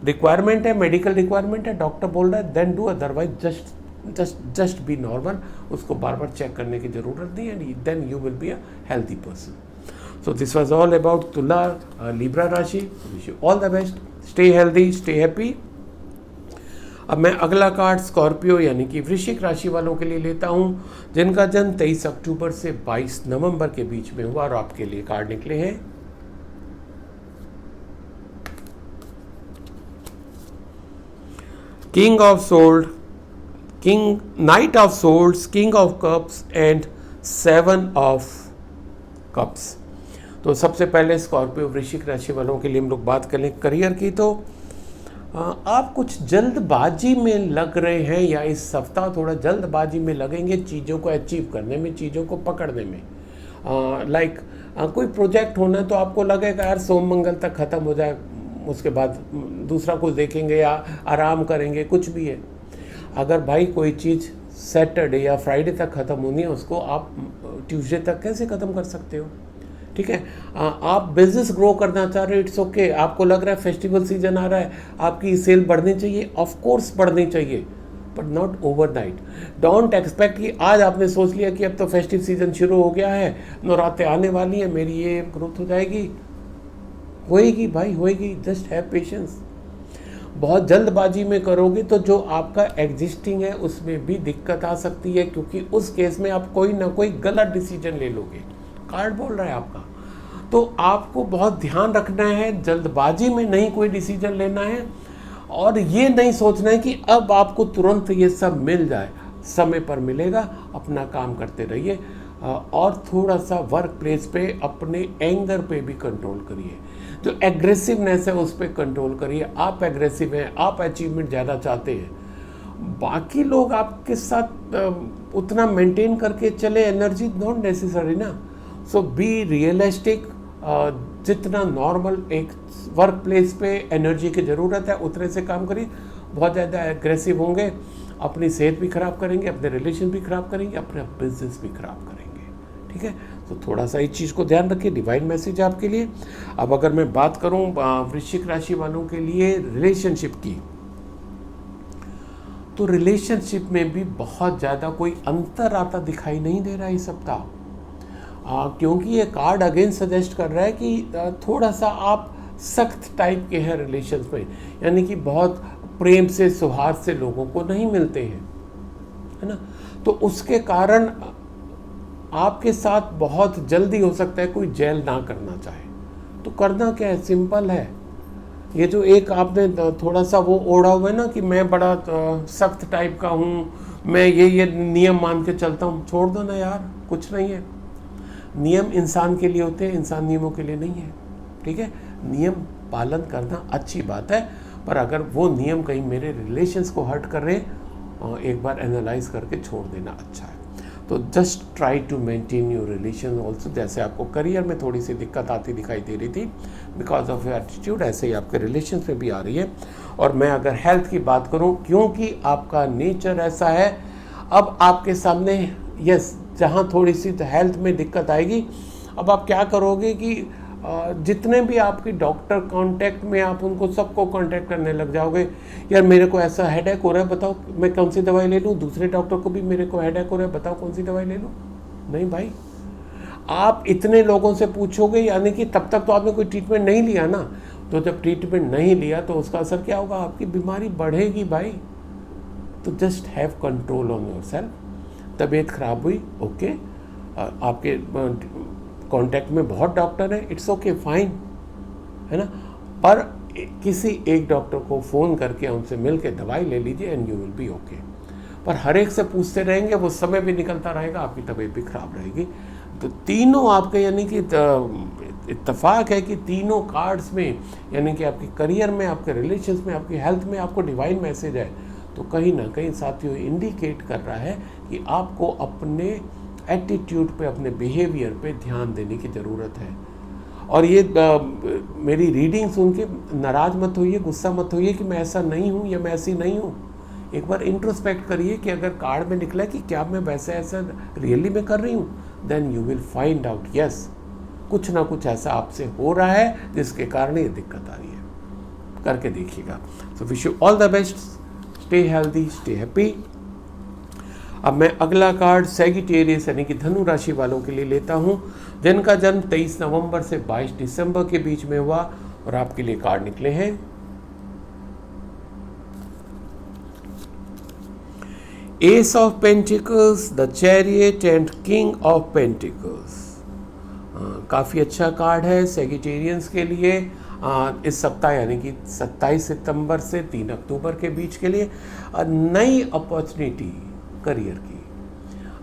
रिक्वायरमेंट है, मेडिकल रिक्वायरमेंट है, डॉक्टर बोल रहा है then do, otherwise just be normal. उसको बार बार चेक करने की ज़रूरत नहीं है, then you will be a healthy person. So this was all about Tula Libra rashi. Wish you all the best, stay healthy, stay happy. अब मैं अगला कार्ड स्कॉर्पियो यानी कि वृश्चिक राशि वालों के लिए लेता हूं, जिनका जन्म 23 अक्टूबर से 22 नवंबर के बीच में हुआ, और आपके लिए कार्ड निकले हैं king of swords, king, knight of swords, king of cups and 7 of cups. तो सबसे पहले स्कॉर्पियो वृश्चिक राशि वालों के लिए हम लोग बात करें करियर की, तो आप कुछ जल्दबाजी में लग रहे हैं, या इस सप्ताह थोड़ा जल्दबाजी में लगेंगे चीज़ों को अचीव करने में, चीज़ों को पकड़ने में। कोई प्रोजेक्ट होना है तो आपको लगेगा यार सोम मंगल तक ख़त्म हो जाए, उसके बाद दूसरा कुछ देखेंगे या आराम करेंगे, कुछ भी है। अगर भाई कोई चीज़ सैटरडे या फ्राइडे तक ख़त्म होनी है, उसको आप ट्यूसडे तक कैसे ख़त्म कर सकते हो? ठीक है, आप बिजनेस ग्रो करना चाह रहे हो, इट्स ओके। आपको लग रहा है फेस्टिवल सीजन आ रहा है, आपकी सेल बढ़नी चाहिए, ऑफ कोर्स बढ़नी चाहिए, but not overnight. Don't expect कि आज आपने सोच लिया कि अब तो फेस्टिव सीजन शुरू हो गया है, नवरात्रे आने वाली है, मेरी ये ग्रोथ हो जाएगी। होएगी भाई, होएगी, जस्ट हैव पेशेंस। बहुत जल्दबाजी में करोगे तो जो आपका एग्जिस्टिंग है उसमें भी दिक्कत आ सकती है, क्योंकि उस केस में आप कोई ना कोई गलत डिसीजन ले लोगे। कार्ड बोल रहा है आपका, तो आपको बहुत ध्यान रखना है, जल्दबाजी में नहीं कोई डिसीजन लेना है, और ये नहीं सोचना है कि अब आपको तुरंत ये सब मिल जाए। समय पर मिलेगा, अपना काम करते रहिए, और थोड़ा सा वर्क प्लेस पे अपने एंगर पे भी कंट्रोल करिए, जो एग्रेसिवनेस है उस पर कंट्रोल करिए। आप एग्रेसिव हैं, आप अचीवमेंट ज़्यादा चाहते हैं, बाकी लोग आपके साथ उतना मेंटेन करके चले एनर्जी, नॉट नेसेसरी ना। सो बी रियलिस्टिक, जितना नॉर्मल एक वर्क प्लेस पे एनर्जी की ज़रूरत है उतने से काम करिए। बहुत ज़्यादा एग्रेसिव होंगे, अपनी सेहत भी ख़राब करेंगे, अपने रिलेशन भी ख़राब करेंगे, अपना बिजनेस भी ख़राब करेंगे। ठीक है, तो थोड़ा सा इस चीज़ को ध्यान रखिए। डिवाइन मैसेज आपके लिए। अब अगर मैं बात करूं वृश्चिक राशि वालों के लिए रिलेशनशिप की, तो रिलेशनशिप में भी बहुत ज़्यादा कोई अंतर आता दिखाई नहीं दे रहा है इस सप्ताह, क्योंकि ये कार्ड अगेन सजेस्ट कर रहा है कि थोड़ा सा आप सख्त टाइप के हैं रिलेशंस में, यानी कि बहुत प्रेम से सौहार्द से लोगों को नहीं मिलते हैं, है ना। तो उसके कारण आपके साथ बहुत जल्दी हो सकता है कोई जेल ना करना चाहे। तो करना क्या है, सिंपल है। ये जो एक आपने थोड़ा सा वो ओढ़ा हुआ है ना कि मैं बड़ा सख्त टाइप का हूँ, मैं ये नियम मान के चलता हूँ, छोड़ दो ना यार, कुछ नहीं है। नियम इंसान के लिए होते हैं, इंसान नियमों के लिए नहीं है। ठीक है, नियम पालन करना अच्छी बात है, पर अगर वो नियम कहीं मेरे रिलेशंस को हर्ट कर रहे हैं, एक बार एनालाइज करके छोड़ देना अच्छा है। तो just try to maintain your relation also. जैसे आपको करियर में थोड़ी सी दिक्कत आती दिखाई दे रही थी बिकॉज ऑफ योर एटीट्यूड, ऐसे ही आपके रिलेशन में भी आ रही है। और मैं अगर हेल्थ की बात करूं, क्योंकि आपका नेचर ऐसा है, अब आपके सामने यस जहां थोड़ी सी हेल्थ में दिक्कत आएगी, अब आप क्या करोगे कि जितने भी आपके डॉक्टर कांटेक्ट में, आप उनको सबको कांटेक्ट करने लग जाओगे। यार मेरे को ऐसा हेडेक हो रहा है, बताओ मैं कौन सी दवाई ले लूँ। दूसरे डॉक्टर को भी मेरे को हेडेक हो रहा है, बताओ कौन सी दवाई ले लूँ। नहीं भाई, आप इतने लोगों से पूछोगे, यानी कि तब तक तो आपने कोई ट्रीटमेंट नहीं लिया ना। तो जब ट्रीटमेंट नहीं लिया तो उसका असर क्या होगा, आपकी बीमारी बढ़ेगी भाई। तो just have control on your self. तबीयत खराब हुई, ओके, आपके कांटेक्ट में बहुत डॉक्टर हैं, इट्स ओके, फाइन, है ना। पर किसी एक डॉक्टर को फ़ोन करके उनसे मिल के दवाई ले लीजिए and you will B okay. पर हर एक से पूछते रहेंगे, वो समय भी निकलता रहेगा, आपकी तबीयत भी खराब रहेगी। तो तीनों आपके यानी कि इत्तेफाक है कि तीनों कार्ड्स में, यानी कि आपके करियर में, आपके रिलेशंस में, आपकी हेल्थ में आपको डिवाइन मैसेज है। तो कहीं ना कहीं साथियों इंडिकेट कर रहा है कि आपको अपने एटीट्यूड पे, अपने बिहेवियर पे ध्यान देने की ज़रूरत है। और ये मेरी रीडिंग सुन के नाराज़ मत होइए, गुस्सा मत होइए कि मैं ऐसा नहीं हूँ या मैं ऐसी नहीं हूँ। एक बार इंट्रोस्पेक्ट करिए कि अगर कार्ड में निकला कि क्या मैं वैसे ऐसा रियली में कर रही हूँ, then you will find out yes, कुछ ना कुछ ऐसा आपसे हो रहा है जिसके कारण ये दिक्कत आ रही है। करके देखिएगा। सो wish you all the best, stay healthy, stay happy. अब मैं अगला कार्ड सैगिटेरियस यानी कि धनु राशि वालों के लिए लेता हूँ, जिनका जन्म 23 नवंबर से 22 दिसंबर के बीच में हुआ। और आपके लिए कार्ड निकले हैं S of pentacles, the chariot and king of pentacles. काफ़ी अच्छा कार्ड है सैगिटेरियंस के लिए इस सप्ताह यानी कि 27 सितंबर से 3 अक्टूबर के बीच के लिए नई अपॉर्चुनिटी करियर की।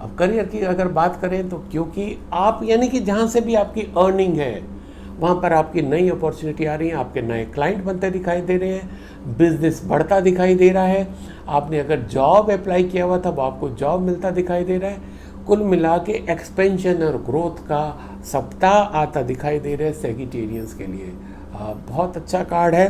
अब करियर की अगर बात करें तो क्योंकि आप यानी कि जहाँ से भी आपकी अर्निंग है वहाँ पर आपकी नई अपॉर्चुनिटी आ रही है, आपके नए क्लाइंट बनते दिखाई दे रहे हैं, बिजनेस बढ़ता दिखाई दे रहा है। आपने अगर जॉब अप्लाई किया हुआ था वो आपको जॉब मिलता दिखाई दे रहा है। कुल मिला के एक्सपेंशन और ग्रोथ का सप्ताह आता दिखाई दे रहा है सैगिटेरियंस के लिए। बहुत अच्छा कार्ड है।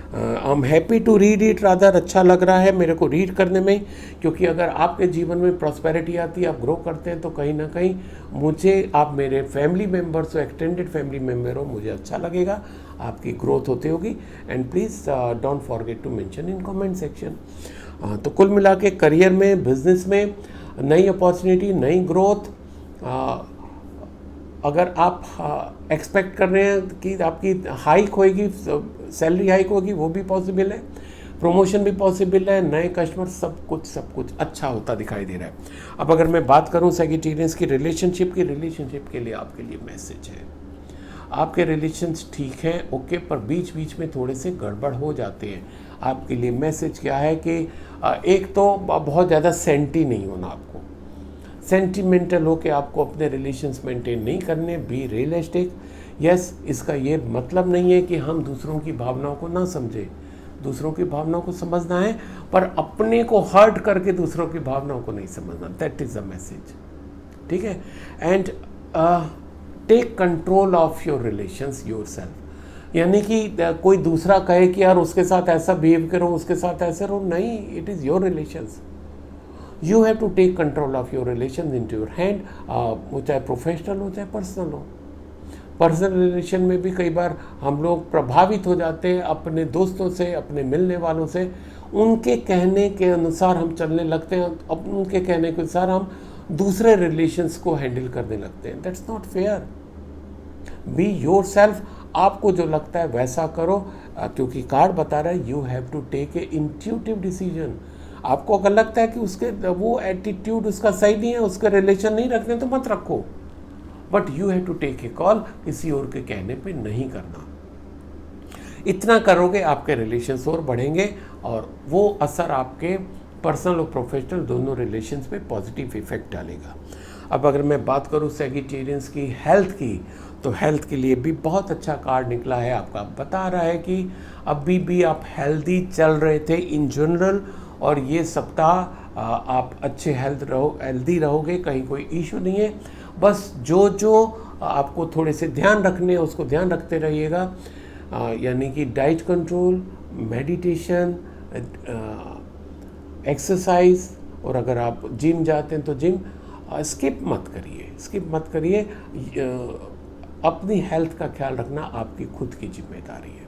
I am happy to read it, rather अच्छा लग रहा है मेरे को रीड करने में, क्योंकि अगर आपके जीवन में प्रॉस्पेरिटी आती है, आप ग्रो करते हैं, तो कहीं ना कहीं मुझे, आप मेरे फैमिली मेम्बर्स हो, एक्सटेंडेड फैमिली मेम्बर हो, मुझे अच्छा लगेगा, आपकी ग्रोथ होती होगी। And please don't forget to mention in comment section. तो कुल मिला के करियर में, बिजनेस में नई अपॉर्चुनिटी, नई ग्रोथ। अगर आप एक्सपेक्ट कर रहे हैं कि आपकी हाइक होएगी, सैलरी हाइक होगी, वो भी पॉसिबल है, प्रमोशन भी पॉसिबल है, नए कस्टमर, सब कुछ अच्छा होता दिखाई दे रहा है। अब अगर मैं बात करूं सैगिटेरियंस की रिलेशनशिप के लिए आपके लिए मैसेज है, आपके रिलेशंस ठीक हैं, ओके, पर बीच बीच में थोड़े से गड़बड़ हो जाते हैं। आपके लिए मैसेज क्या है कि एक तो बहुत ज़्यादा सेंटी नहीं होना, आपको सेंटिमेंटल हो के आपको अपने रिलेशंस मेंटेन नहीं करने, बी रियलिस्टिक। यस, इसका ये मतलब नहीं है कि हम दूसरों की भावनाओं को ना समझें, दूसरों की भावनाओं को समझना है, पर अपने को हर्ट करके दूसरों की भावनाओं को नहीं समझना। दैट इज़ अ मैसेज, ठीक है। And take control of your relations yourself, यानी कि कोई दूसरा कहे कि यार उसके साथ ऐसा बिहेव करो, उसके साथ ऐसे रहो, नहीं, it is your relations. You have to take control of your relation into your hand, वो चाहे प्रोफेशनल हो चाहे पर्सनल हो। पर्सनल रिलेशन में भी कई बार हम लोग प्रभावित हो जाते हैं अपने दोस्तों से, अपने मिलने वालों से, उनके कहने के अनुसार हम चलने लगते हैं, अब उनके कहने के अनुसार हम दूसरे रिलेशंस को हैंडल करने लगते हैं। That's not fair. Be your self, आपको जो लगता है वैसा करो, क्योंकि कार्ड बता रहा है you have to take a intuitive decision. आपको अगर लगता है कि उसके वो एटीट्यूड उसका सही नहीं है, उसके रिलेशन नहीं रखने, तो मत रखो, but you have to take a call, किसी और के कहने पे नहीं करना। इतना करोगे आपके रिलेशंस और बढ़ेंगे और वो असर आपके पर्सनल और प्रोफेशनल दोनों रिलेशंस पे पॉजिटिव इफेक्ट डालेगा। अब अगर मैं बात करूँ सैगिटेरियंस की हेल्थ की, तो हेल्थ के लिए भी बहुत अच्छा कार्ड निकला है। आपका बता रहा है कि अभी भी आप हेल्दी चल रहे थे इन जनरल, और ये सप्ताह आप अच्छे हेल्दी रहोगे, कहीं कोई इशू नहीं है। बस जो आपको थोड़े से ध्यान रखने हैं उसको ध्यान रखते रहिएगा, यानी कि डाइट कंट्रोल, मेडिटेशन, एक्सरसाइज, और अगर आप जिम जाते हैं तो जिम स्किप मत करिए। अपनी हेल्थ का ख्याल रखना आपकी खुद की जिम्मेदारी है,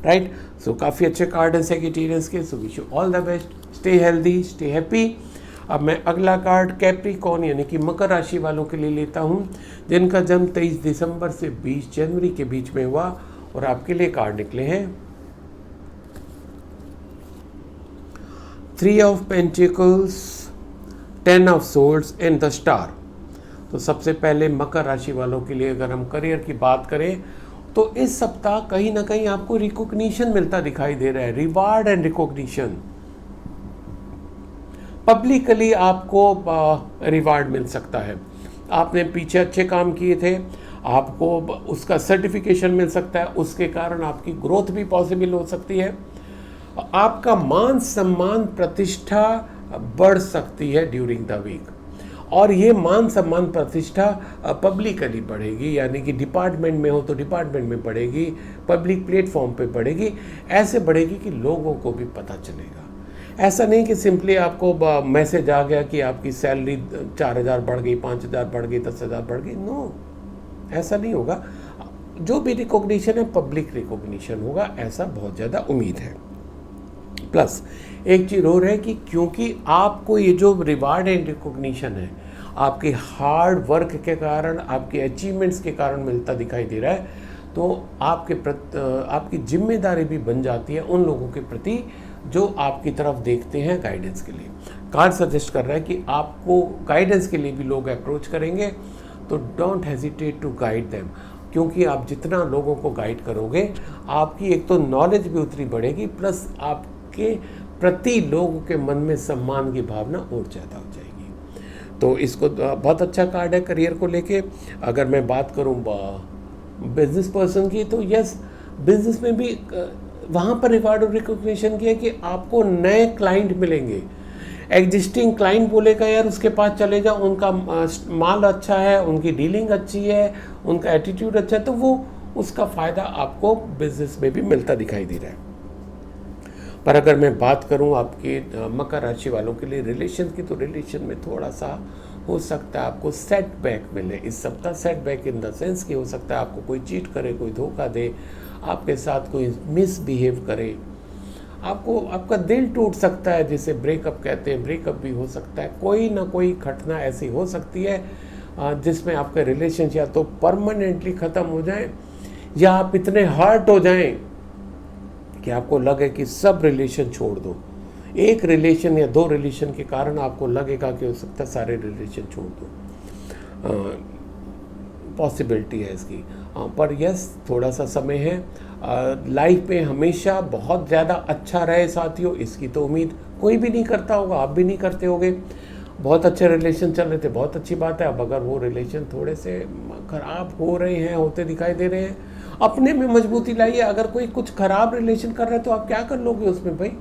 राइट। सो काफ़ी अच्छे कार्ड हैं सैगिटेरियंस के। सो wish you all the best, stay healthy, stay happy. अब मैं अगला कार्ड कैप्रिकॉर्न यानी कि मकर राशि वालों के लिए लेता हूँ, जिनका जन्म 23 दिसंबर से 20 जनवरी के बीच में हुआ, और आपके लिए कार्ड निकले हैं 3 of pentacles, 10 of swords and the star. तो सबसे पहले मकर राशि वालों के लिए अगर हम करियर की बात करें तो इस सप्ताह कहीं ना कहीं आपको रिकॉग्निशन मिलता दिखाई दे रहा है, रिवार्ड एंड रिकॉग्निशन। पब्लिकली आपको रिवार्ड मिल सकता है। आपने पीछे अच्छे काम किए थे, आपको उसका सर्टिफिकेशन मिल सकता है, उसके कारण आपकी ग्रोथ भी पॉसिबल हो सकती है। आपका मान सम्मान प्रतिष्ठा बढ़ सकती है ड्यूरिंग द वीक, और ये मान सम्मान प्रतिष्ठा पब्लिकली बढ़ेगी, यानी कि डिपार्टमेंट में हो तो डिपार्टमेंट में बढ़ेगी, पब्लिक प्लेटफॉर्म पे बढ़ेगी, ऐसे बढ़ेगी कि लोगों को भी पता चलेगा। ऐसा नहीं कि सिंपली आपको मैसेज आ गया कि आपकी सैलरी 4,000 बढ़ गई, 5,000 बढ़ गई, 10,000 बढ़ गई। नो, ऐसा नहीं होगा। जो भी रिकॉग्निशन है पब्लिक रिकॉग्निशन होगा, ऐसा बहुत ज़्यादा उम्मीद है। प्लस एक चीज़ और है कि क्योंकि आपको ये जो रिवार्ड एंड रिकॉग्निशन है आपके हार्ड वर्क के कारण, आपके अचीवमेंट्स के कारण मिलता दिखाई दे रहा है, तो आपकी जिम्मेदारी भी बन जाती है उन लोगों के प्रति जो आपकी तरफ देखते हैं गाइडेंस के लिए। कार्ड सजेस्ट कर रहा है कि आपको गाइडेंस के लिए भी लोग अप्रोच करेंगे, तो don't hesitate to guide them, क्योंकि आप जितना लोगों को गाइड करोगे आपकी एक तो नॉलेज भी उतनी बढ़ेगी, प्लस आपके प्रति लोगों के मन में सम्मान की भावना और ज़्यादा हो जाएगी। तो इसको बहुत अच्छा कार्ड है करियर को लेके। अगर मैं बात करूँ बिजनेस पर्सन की, तो यस, बिजनेस में भी वहाँ पर रिवार्ड और रिकॉग्निशन की है कि आपको नए क्लाइंट मिलेंगे। एग्जिस्टिंग क्लाइंट बोलेगा यार उसके पास चले जाओ, उनका माल अच्छा है, उनकी डीलिंग अच्छी है, उनका एटीट्यूड अच्छा है, तो वो उसका फ़ायदा आपको बिजनेस में भी मिलता दिखाई दे रहा है। पर अगर मैं बात करूं आपके मकर राशि वालों के लिए रिलेशन की, तो रिलेशन में थोड़ा सा हो सकता है आपको सेटबैक मिले इस सप्ताह। सेटबैक इन द सेंस कि हो सकता है आपको कोई चीट करे, कोई धोखा दे, आपके साथ कोई मिसबिहेव करे, आपका दिल टूट सकता है, जिसे ब्रेकअप कहते हैं, ब्रेकअप भी हो सकता है। कोई ना कोई घटना ऐसी हो सकती है जिसमें आपका रिलेशन या तो परमानेंटली ख़त्म हो जाए, या आप इतने हर्ट हो जाएं कि आपको लगे कि सब रिलेशन छोड़ दो। एक रिलेशन या 2 रिलेशन के कारण आपको लगेगा कि हो सकता है सारे रिलेशन छोड़ दो। पॉसिबिलिटी है इसकी। पर यस, थोड़ा सा समय है। लाइफ में हमेशा बहुत ज़्यादा अच्छा रहे साथियों, इसकी तो उम्मीद कोई भी नहीं करता होगा, आप भी नहीं करते होगे। बहुत अच्छे रिलेशन चल रहे थे, बहुत अच्छी बात है। अब अगर वो रिलेशन थोड़े से ख़राब हो रहे हैं, होते दिखाई दे रहे हैं, अपने में मजबूती लाइए। अगर कोई कुछ ख़राब रिलेशन कर रहा है तो आप क्या कर लोगे उसमें भाई?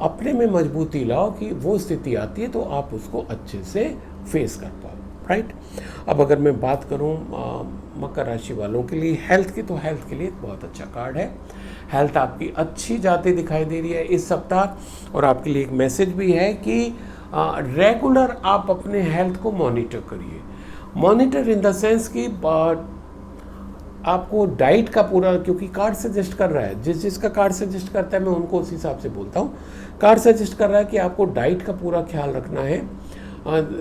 अपने में मजबूती लाओ कि वो स्थिति आती है तो आप उसको अच्छे से फेस कर पाओ, राइट। अब अगर मैं बात करूं मकर राशि वालों के लिए हेल्थ की, तो हेल्थ के लिए बहुत अच्छा कार्ड है। हेल्थ आपकी अच्छी जाती दिखाई दे रही है इस सप्ताह। और आपके लिए एक मैसेज भी है कि रेगुलर आप अपने हेल्थ को मॉनिटर करिए। मॉनिटर इन द सेंस कि आपको डाइट का पूरा, क्योंकि कार्ड सजेस्ट कर रहा है, जिसका कार्ड सजेस्ट करता है मैं उनको उस हिसाब से बोलता हूँ। कार्ड सजेस्ट कर रहा है कि आपको डाइट का पूरा ख्याल रखना है।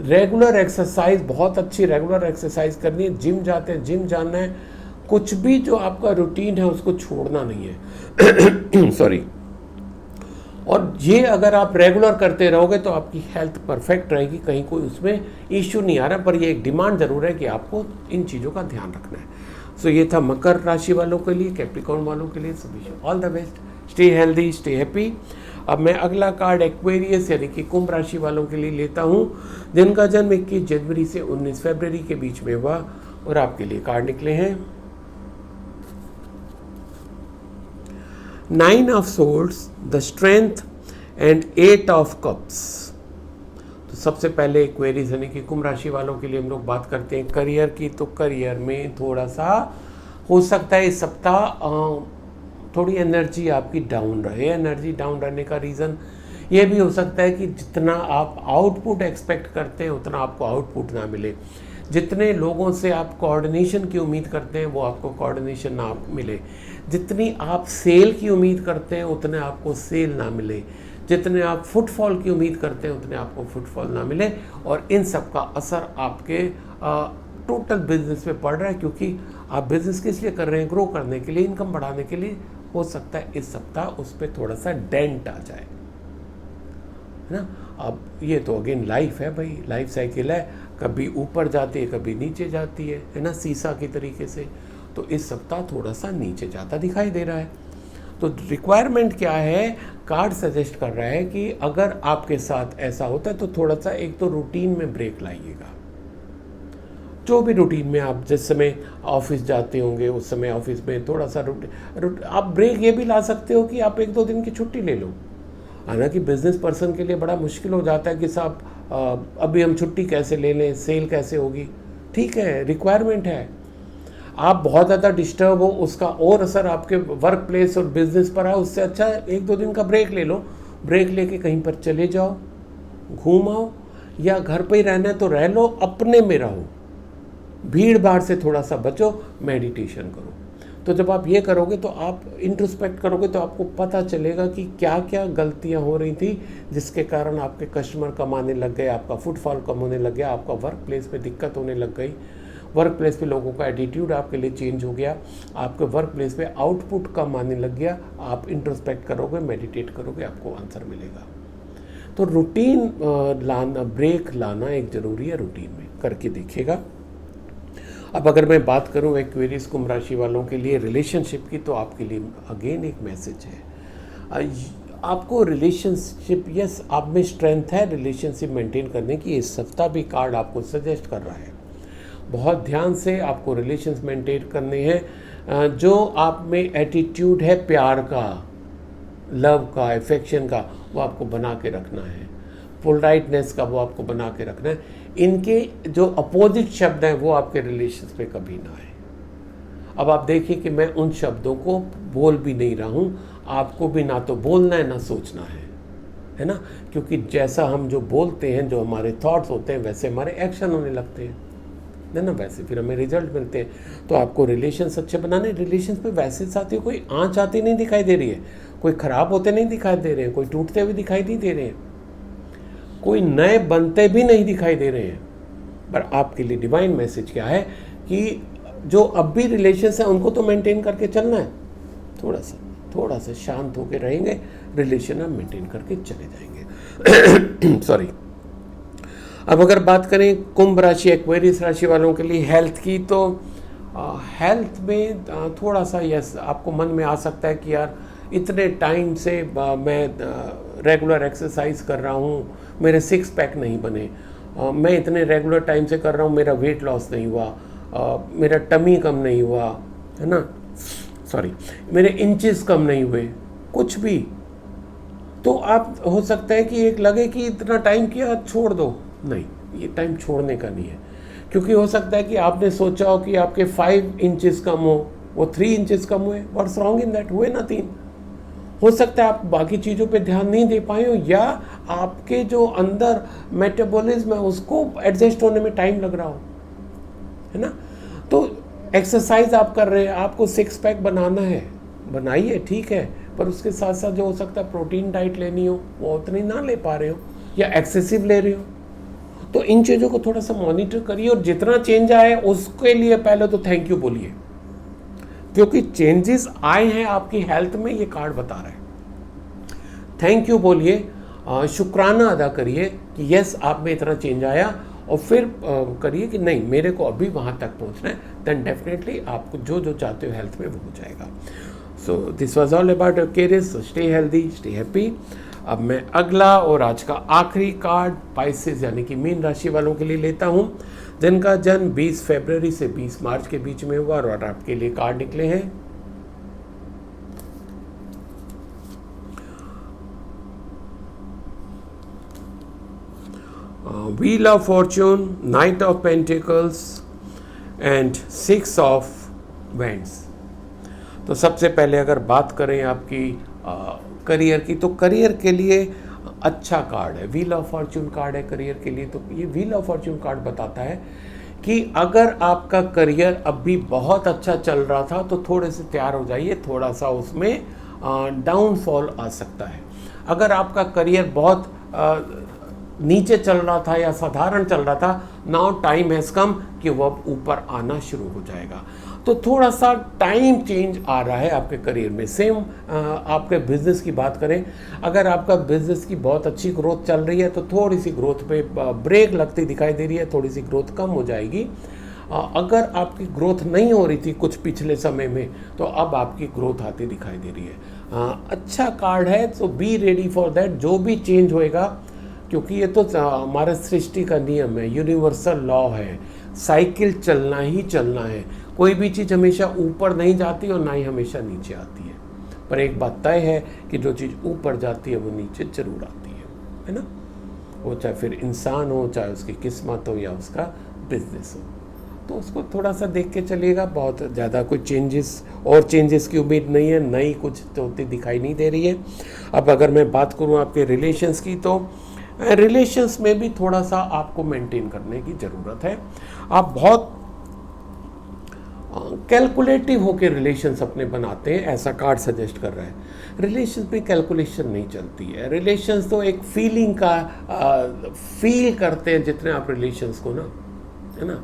रेगुलर एक्सरसाइज, बहुत अच्छी रेगुलर एक्सरसाइज करनी है। जिम जाते हैं, जिम जाना है। कुछ भी जो आपका रूटीन है उसको छोड़ना नहीं है सॉरी। और ये अगर आप रेगुलर करते रहोगे तो आपकी हेल्थ परफेक्ट रहेगी, कहीं कोई उसमें इश्यू नहीं आ रहा। पर ये एक डिमांड ज़रूर है कि आपको इन चीज़ों का ध्यान रखना है। सो ये था मकर राशि वालों के लिए, कैप्रिकॉर्न वालों के लिए। सभी all the best, stay healthy, stay happy. अब मैं अगला कार्ड एक्वेरियस यानी कि कुंभ राशि वालों के लिए लेता हूँ, जिनका जन्म 21 जनवरी से 19 फरवरी के बीच में हुआ। और आपके लिए कार्ड निकले हैं 9 of swords, the strength and 8 of cups. तो सबसे पहले एक्वेरियस यानी कि कुंभ राशि वालों के लिए हम लोग बात करते हैं करियर की। तो करियर में थोड़ा सा हो सकता है इस सप्ताह थोड़ी एनर्जी आपकी डाउन रहे। एनर्जी डाउन रहने का रीज़न ये भी हो सकता है कि जितना आप आउटपुट एक्सपेक्ट करते हैं उतना आपको आउटपुट ना मिले। जितने लोगों से आप कोऑर्डिनेशन की उम्मीद करते हैं वो आपको कोऑर्डिनेशन ना मिले। जितनी आप सेल की उम्मीद करते हैं उतने आपको सेल ना मिले। जितने आप फुटफॉल की उम्मीद करते हैं उतने आपको फुटफॉल ना मिले। और इन सब का असर आपके टोटल बिजनेस पे पड़ रहा है, क्योंकि आप बिजनेस किस लिए कर रहे हैं? ग्रो करने के लिए, इनकम बढ़ाने के लिए। हो सकता है इस सप्ताह उस पर थोड़ा सा डेंट आ जाए, है ना। अब ये तो अगेन लाइफ है भाई, लाइफ साइकिल है, कभी ऊपर जाती है कभी नीचे जाती है ना, सीसा की तरीके से। तो इस सप्ताह थोड़ा सा नीचे जाता दिखाई दे रहा है। तो रिक्वायरमेंट क्या है, कार्ड सजेस्ट कर रहा है कि अगर आपके साथ ऐसा होता है तो थोड़ा सा एक तो रूटीन में ब्रेक लाइएगा। जो भी रूटीन में आप जिस समय ऑफिस जाते होंगे उस समय ऑफिस में थोड़ा सा आप ब्रेक ये भी ला सकते हो कि आप 1-2 दिन की छुट्टी ले लो। हालांकि बिजनेस पर्सन के लिए बड़ा मुश्किल हो जाता है कि साहब अभी हम छुट्टी कैसे ले लें, सेल कैसे होगी। ठीक है, रिक्वायरमेंट है। आप बहुत ज़्यादा डिस्टर्ब हो, उसका और असर आपके वर्क प्लेस और बिजनेस पर है, उससे अच्छा 1-2 दिन का ब्रेक ले लो। ब्रेक लेके कहीं पर चले जाओ, घूम आओ, या घर पे ही रहना है तो रह लो, अपने में रहो, भीड़ भाड़ से थोड़ा सा बचो, मेडिटेशन करो। तो जब आप ये करोगे तो आप इंट्रोस्पेक्ट करोगे तो आपको पता चलेगा कि क्या क्या गलतियां हो रही थी जिसके कारण आपके कस्टमर कम आने लग गए, आपका फुटफॉल कम होने लग गया, आपका वर्क प्लेस पे दिक्कत होने लग गई, वर्क प्लेस पे लोगों का एटीट्यूड आपके लिए चेंज हो गया, आपके वर्क प्लेस पे आउटपुट कम आने लग गया। आप इंट्रोस्पेक्ट करोगे, मेडिटेट करोगे, आपको आंसर मिलेगा। तो रूटीन लाना, ब्रेक लाना एक ज़रूरी है, रूटीन में करके देखिएगा। अब अगर मैं बात करूं एक्वेरियस कुंभ राशि वालों के लिए रिलेशनशिप की, तो आपके लिए अगेन एक मैसेज है। आपको रिलेशनशिप, यस आप में स्ट्रेंथ है रिलेशनशिप मेंटेन करने की, इस सप्ताह भी कार्ड आपको सजेस्ट कर रहा है। बहुत ध्यान से आपको रिलेशंस मेंटेन करने हैं। जो आप में एटीट्यूड है प्यार का, लव का, अफेक्शन का, वो आपको बना के रखना है। पोलाइटनेस का वो आपको बना के रखना है। इनके जो अपोजिट शब्द हैं वो आपके रिलेशंस पे कभी ना आए। अब आप देखिए कि मैं उन शब्दों को बोल भी नहीं रहा हूँ, आपको भी ना तो बोलना है ना सोचना है ना, क्योंकि जैसा हम जो बोलते हैं, जो हमारे थॉट्स होते हैं, वैसे हमारे एक्शन होने लगते हैं, है ना, वैसे फिर हमें रिजल्ट मिलते हैं। तो आपको रिलेशंस अच्छे बनाने, रिलेशंस पे वैसे साथियों कोई आँच आती नहीं दिखाई दे रही है, कोई ख़राब होते नहीं दिखाई दे रहे हैं, कोई टूटते हुए दिखाई नहीं दे रहे हैं, कोई नए बनते भी नहीं दिखाई दे रहे हैं। पर आपके लिए डिवाइन मैसेज क्या है कि जो अब भी रिलेशंस हैं उनको तो मेंटेन करके चलना है, थोड़ा सा शांत होकर रहेंगे, रिलेशन आप मेंटेन करके चले जाएंगे। सॉरी। अब अगर बात करें कुंभ राशि एक्वेरियस राशि वालों के लिए हेल्थ की, तो हेल्थ में थोड़ा सा यस आपको मन में आ सकता है कि यार इतने टाइम से मैं रेगुलर एक्सरसाइज कर रहा हूँ, मेरे 6 पैक नहीं बने, मैं इतने रेगुलर टाइम से कर रहा हूँ, मेरा वेट लॉस नहीं हुआ, मेरा टमी कम नहीं हुआ, है ना, सॉरी, मेरे इंचेस कम नहीं हुए, कुछ भी। तो आप हो सकता है कि एक लगे कि इतना टाइम किया छोड़ दो, नहीं, ये टाइम छोड़ने का नहीं है। क्योंकि हो सकता है कि आपने सोचा हो कि आपके 5 इंचेस कम हो, वो 3 इंचेस कम हुए, व्हाट्स रॉन्ग इन दैट, हुए ना 3। हो सकता है आप बाकी चीज़ों पे ध्यान नहीं दे पाए हो, या आपके जो अंदर मेटाबॉलिज्म है उसको एडजस्ट होने में टाइम लग रहा हो, है ना। तो एक्सरसाइज आप कर रहे हैं, आपको 6 पैक बनाना है, बनाइए, ठीक है, पर उसके साथ साथ जो हो सकता है प्रोटीन डाइट लेनी हो वो उतनी ना ले पा रहे हो, या एक्सेसिव ले रहे हो। तो इन चीज़ों को थोड़ा सा मॉनिटर करिए, और जितना चेंज आए उसके लिए पहले तो थैंक यू बोलिए, क्योंकि चेंजेस आए हैं आपकी हेल्थ में, ये कार्ड बता रहा है। थैंक यू बोलिए, शुक्राना अदा करिए कि यस आप में इतना चेंज आया, और फिर करिए कि नहीं मेरे को अभी वहाँ तक पहुँचना है, देन डेफिनेटली आपको जो जो चाहते हो हेल्थ में वो हो जाएगा। सो this was all about your cares, stay healthy, stay happy. अब मैं अगला और आज का आखिरी कार्ड पाइसेस यानी कि मीन राशि वालों के लिए लेता हूँ, जिनका जन्म 20 फरवरी से 20 मार्च के बीच में हुआ, और आपके लिए कार्ड निकले हैं wheel of Fortune, night of pentacles and 6 of vends. तो सबसे पहले अगर बात करें आपकी करियर की, तो करियर के लिए अच्छा कार्ड है, व्हील ऑफ फॉर्च्यून कार्ड है करियर के लिए। तो ये व्हील ऑफ फॉर्च्यून कार्ड बताता है कि अगर आपका करियर अब भी बहुत अच्छा चल रहा था तो थोड़े से तैयार हो जाइए, थोड़ा सा उसमें डाउनफॉल आ सकता है। अगर आपका करियर बहुत नीचे चल रहा था या साधारण चल रहा था, नाउ टाइम हैज़ कम कि वो अब ऊपर आना शुरू हो जाएगा। तो थोड़ा सा टाइम चेंज आ रहा है आपके करियर में। सेम आपके बिजनेस की बात करें, अगर आपका बिजनेस की बहुत अच्छी ग्रोथ चल रही है तो थोड़ी सी ग्रोथ पे ब्रेक लगती दिखाई दे रही है, थोड़ी सी ग्रोथ कम हो जाएगी। अगर आपकी ग्रोथ नहीं हो रही थी कुछ पिछले समय में, तो अब आपकी ग्रोथ आती दिखाई दे रही है। अच्छा कार्ड है, तो बी रेडी फॉर दैट। जो भी चेंज होएगा, क्योंकि ये तो हमारे सृष्टि का नियम है, यूनिवर्सल लॉ है, साइकिल चलना ही चलना है। कोई भी चीज़ हमेशा ऊपर नहीं जाती और ना ही हमेशा नीचे आती है। पर एक बात तय है कि जो चीज़ ऊपर जाती है वो नीचे जरूर आती है ना। वो चाहे फिर इंसान हो, चाहे उसकी किस्मत हो या उसका बिजनेस हो, तो उसको थोड़ा सा देख के चलिएगा। बहुत ज़्यादा कोई चेंजेस की उम्मीद नहीं है, नई कुछ तो होती दिखाई नहीं दे रही है। अब अगर मैं बात करूँ आपके रिलेशंस की, तो रिलेशंस में भी थोड़ा सा आपको मेंटेन करने की ज़रूरत है। आप बहुत कैलकुलेटिव होकर रिलेशंस अपने बनाते हैं, ऐसा कार्ड सजेस्ट कर रहा है। रिलेशंस में कैलकुलेशन नहीं चलती है। रिलेशंस तो एक फीलिंग का फील करते हैं जितने आप रिलेशंस को ना, है ना।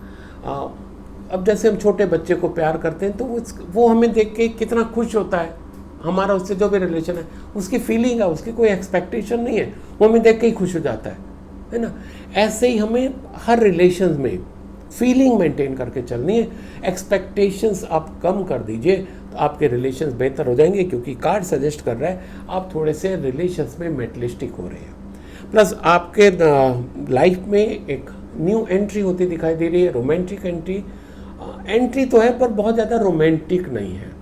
अब जैसे हम छोटे बच्चे को प्यार करते हैं, तो वो हमें देख के कितना खुश होता है। हमारा उससे जो भी रिलेशन है, उसकी फीलिंग है, उसकी कोई एक्सपेक्टेशन नहीं है, वो हमें देख के ही खुश हो जाता है ना। ऐसे ही हमें हर रिलेशन में फीलिंग मेंटेन करके चलनी है। एक्सपेक्टेशंस आप कम कर दीजिए तो आपके रिलेशंस बेहतर हो जाएंगे, क्योंकि कार्ड सजेस्ट कर रहा है आप थोड़े से रिलेशंस में मेटलिस्टिक हो रहे हैं। प्लस आपके लाइफ में एक न्यू एंट्री होती दिखाई दे रही है, रोमांटिक एंट्री तो है, पर बहुत ज़्यादा रोमांटिक नहीं है,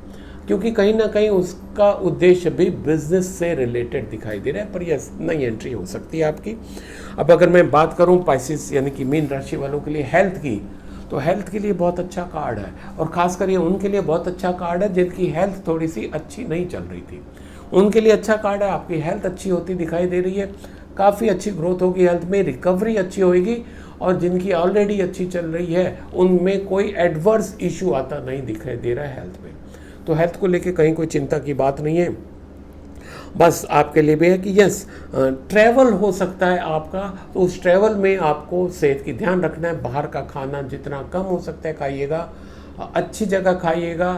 क्योंकि कहीं ना कहीं उसका उद्देश्य भी बिजनेस से रिलेटेड दिखाई दे रहा है। पर यह नई एंट्री हो सकती है आपकी। अब अगर मैं बात करूं पाइसेस यानी कि मीन राशि वालों के लिए हेल्थ की, तो हेल्थ के लिए बहुत अच्छा कार्ड है, और खासकर ये उनके लिए बहुत अच्छा कार्ड है जिनकी हेल्थ थोड़ी सी अच्छी नहीं चल रही थी। उनके लिए अच्छा कार्ड है, आपकी हेल्थ अच्छी होती दिखाई दे रही है, काफ़ी अच्छी ग्रोथ होगी हेल्थ में, रिकवरी अच्छी होगी। और जिनकी ऑलरेडी अच्छी चल रही है उनमें कोई एडवर्स इशू आता नहीं दिखाई दे रहा है हेल्थ में। तो हेल्थ को लेके कहीं कोई चिंता की बात नहीं है। बस आपके लिए भी है कि यस, ट्रैवल हो सकता है आपका, तो उस ट्रैवल में आपको सेहत की ध्यान रखना है। बाहर का खाना जितना कम हो सकता है खाइएगा, अच्छी जगह खाइएगा,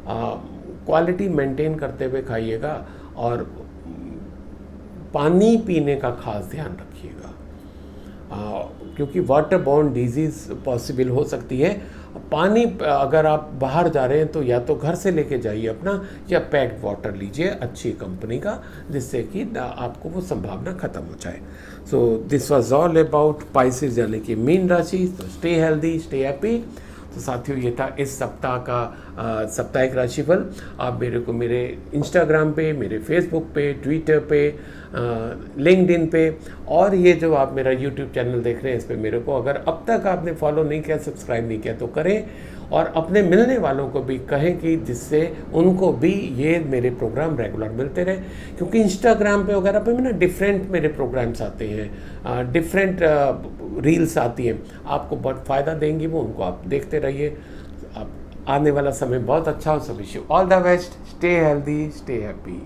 क्वालिटी मेंटेन करते हुए खाइएगा, और पानी पीने का खास ध्यान रखिएगा, क्योंकि वाटर बॉर्न डिजीज़ पॉसिबल हो सकती है। पानी अगर आप बाहर जा रहे हैं तो या तो घर से लेके जाइए अपना, या पैक्ड वाटर लीजिए अच्छी कंपनी का, जिससे कि आपको वो संभावना खत्म हो जाए। सो this was all about Pisces यानी कि मीन राशि। तो स्टे हेल्दी, स्टे हैप्पी। तो साथियों, ये था इस सप्ताह का साप्ताहिक राशिफल। आप मेरे को मेरे इंस्टाग्राम पे, मेरे फेसबुक पे, ट्विटर पे, लिंक्डइन पे, और ये जो आप मेरा यूट्यूब चैनल देख रहे हैं, इस पे मेरे को अगर अब तक आपने फॉलो नहीं किया, सब्सक्राइब नहीं किया, तो करें। और अपने मिलने वालों को भी कहें कि जिससे उनको भी ये मेरे प्रोग्राम रेगुलर मिलते रहे, क्योंकि इंस्टाग्राम पे वगैरह पे ना डिफरेंट मेरे प्रोग्राम्स आते हैं, डिफरेंट रील्स आती हैं, आपको बहुत फ़ायदा देंगी वो, उनको आप देखते रहिए। आप आने वाला समय बहुत अच्छा हो। सो wish you all the best, stay healthy, stay happy.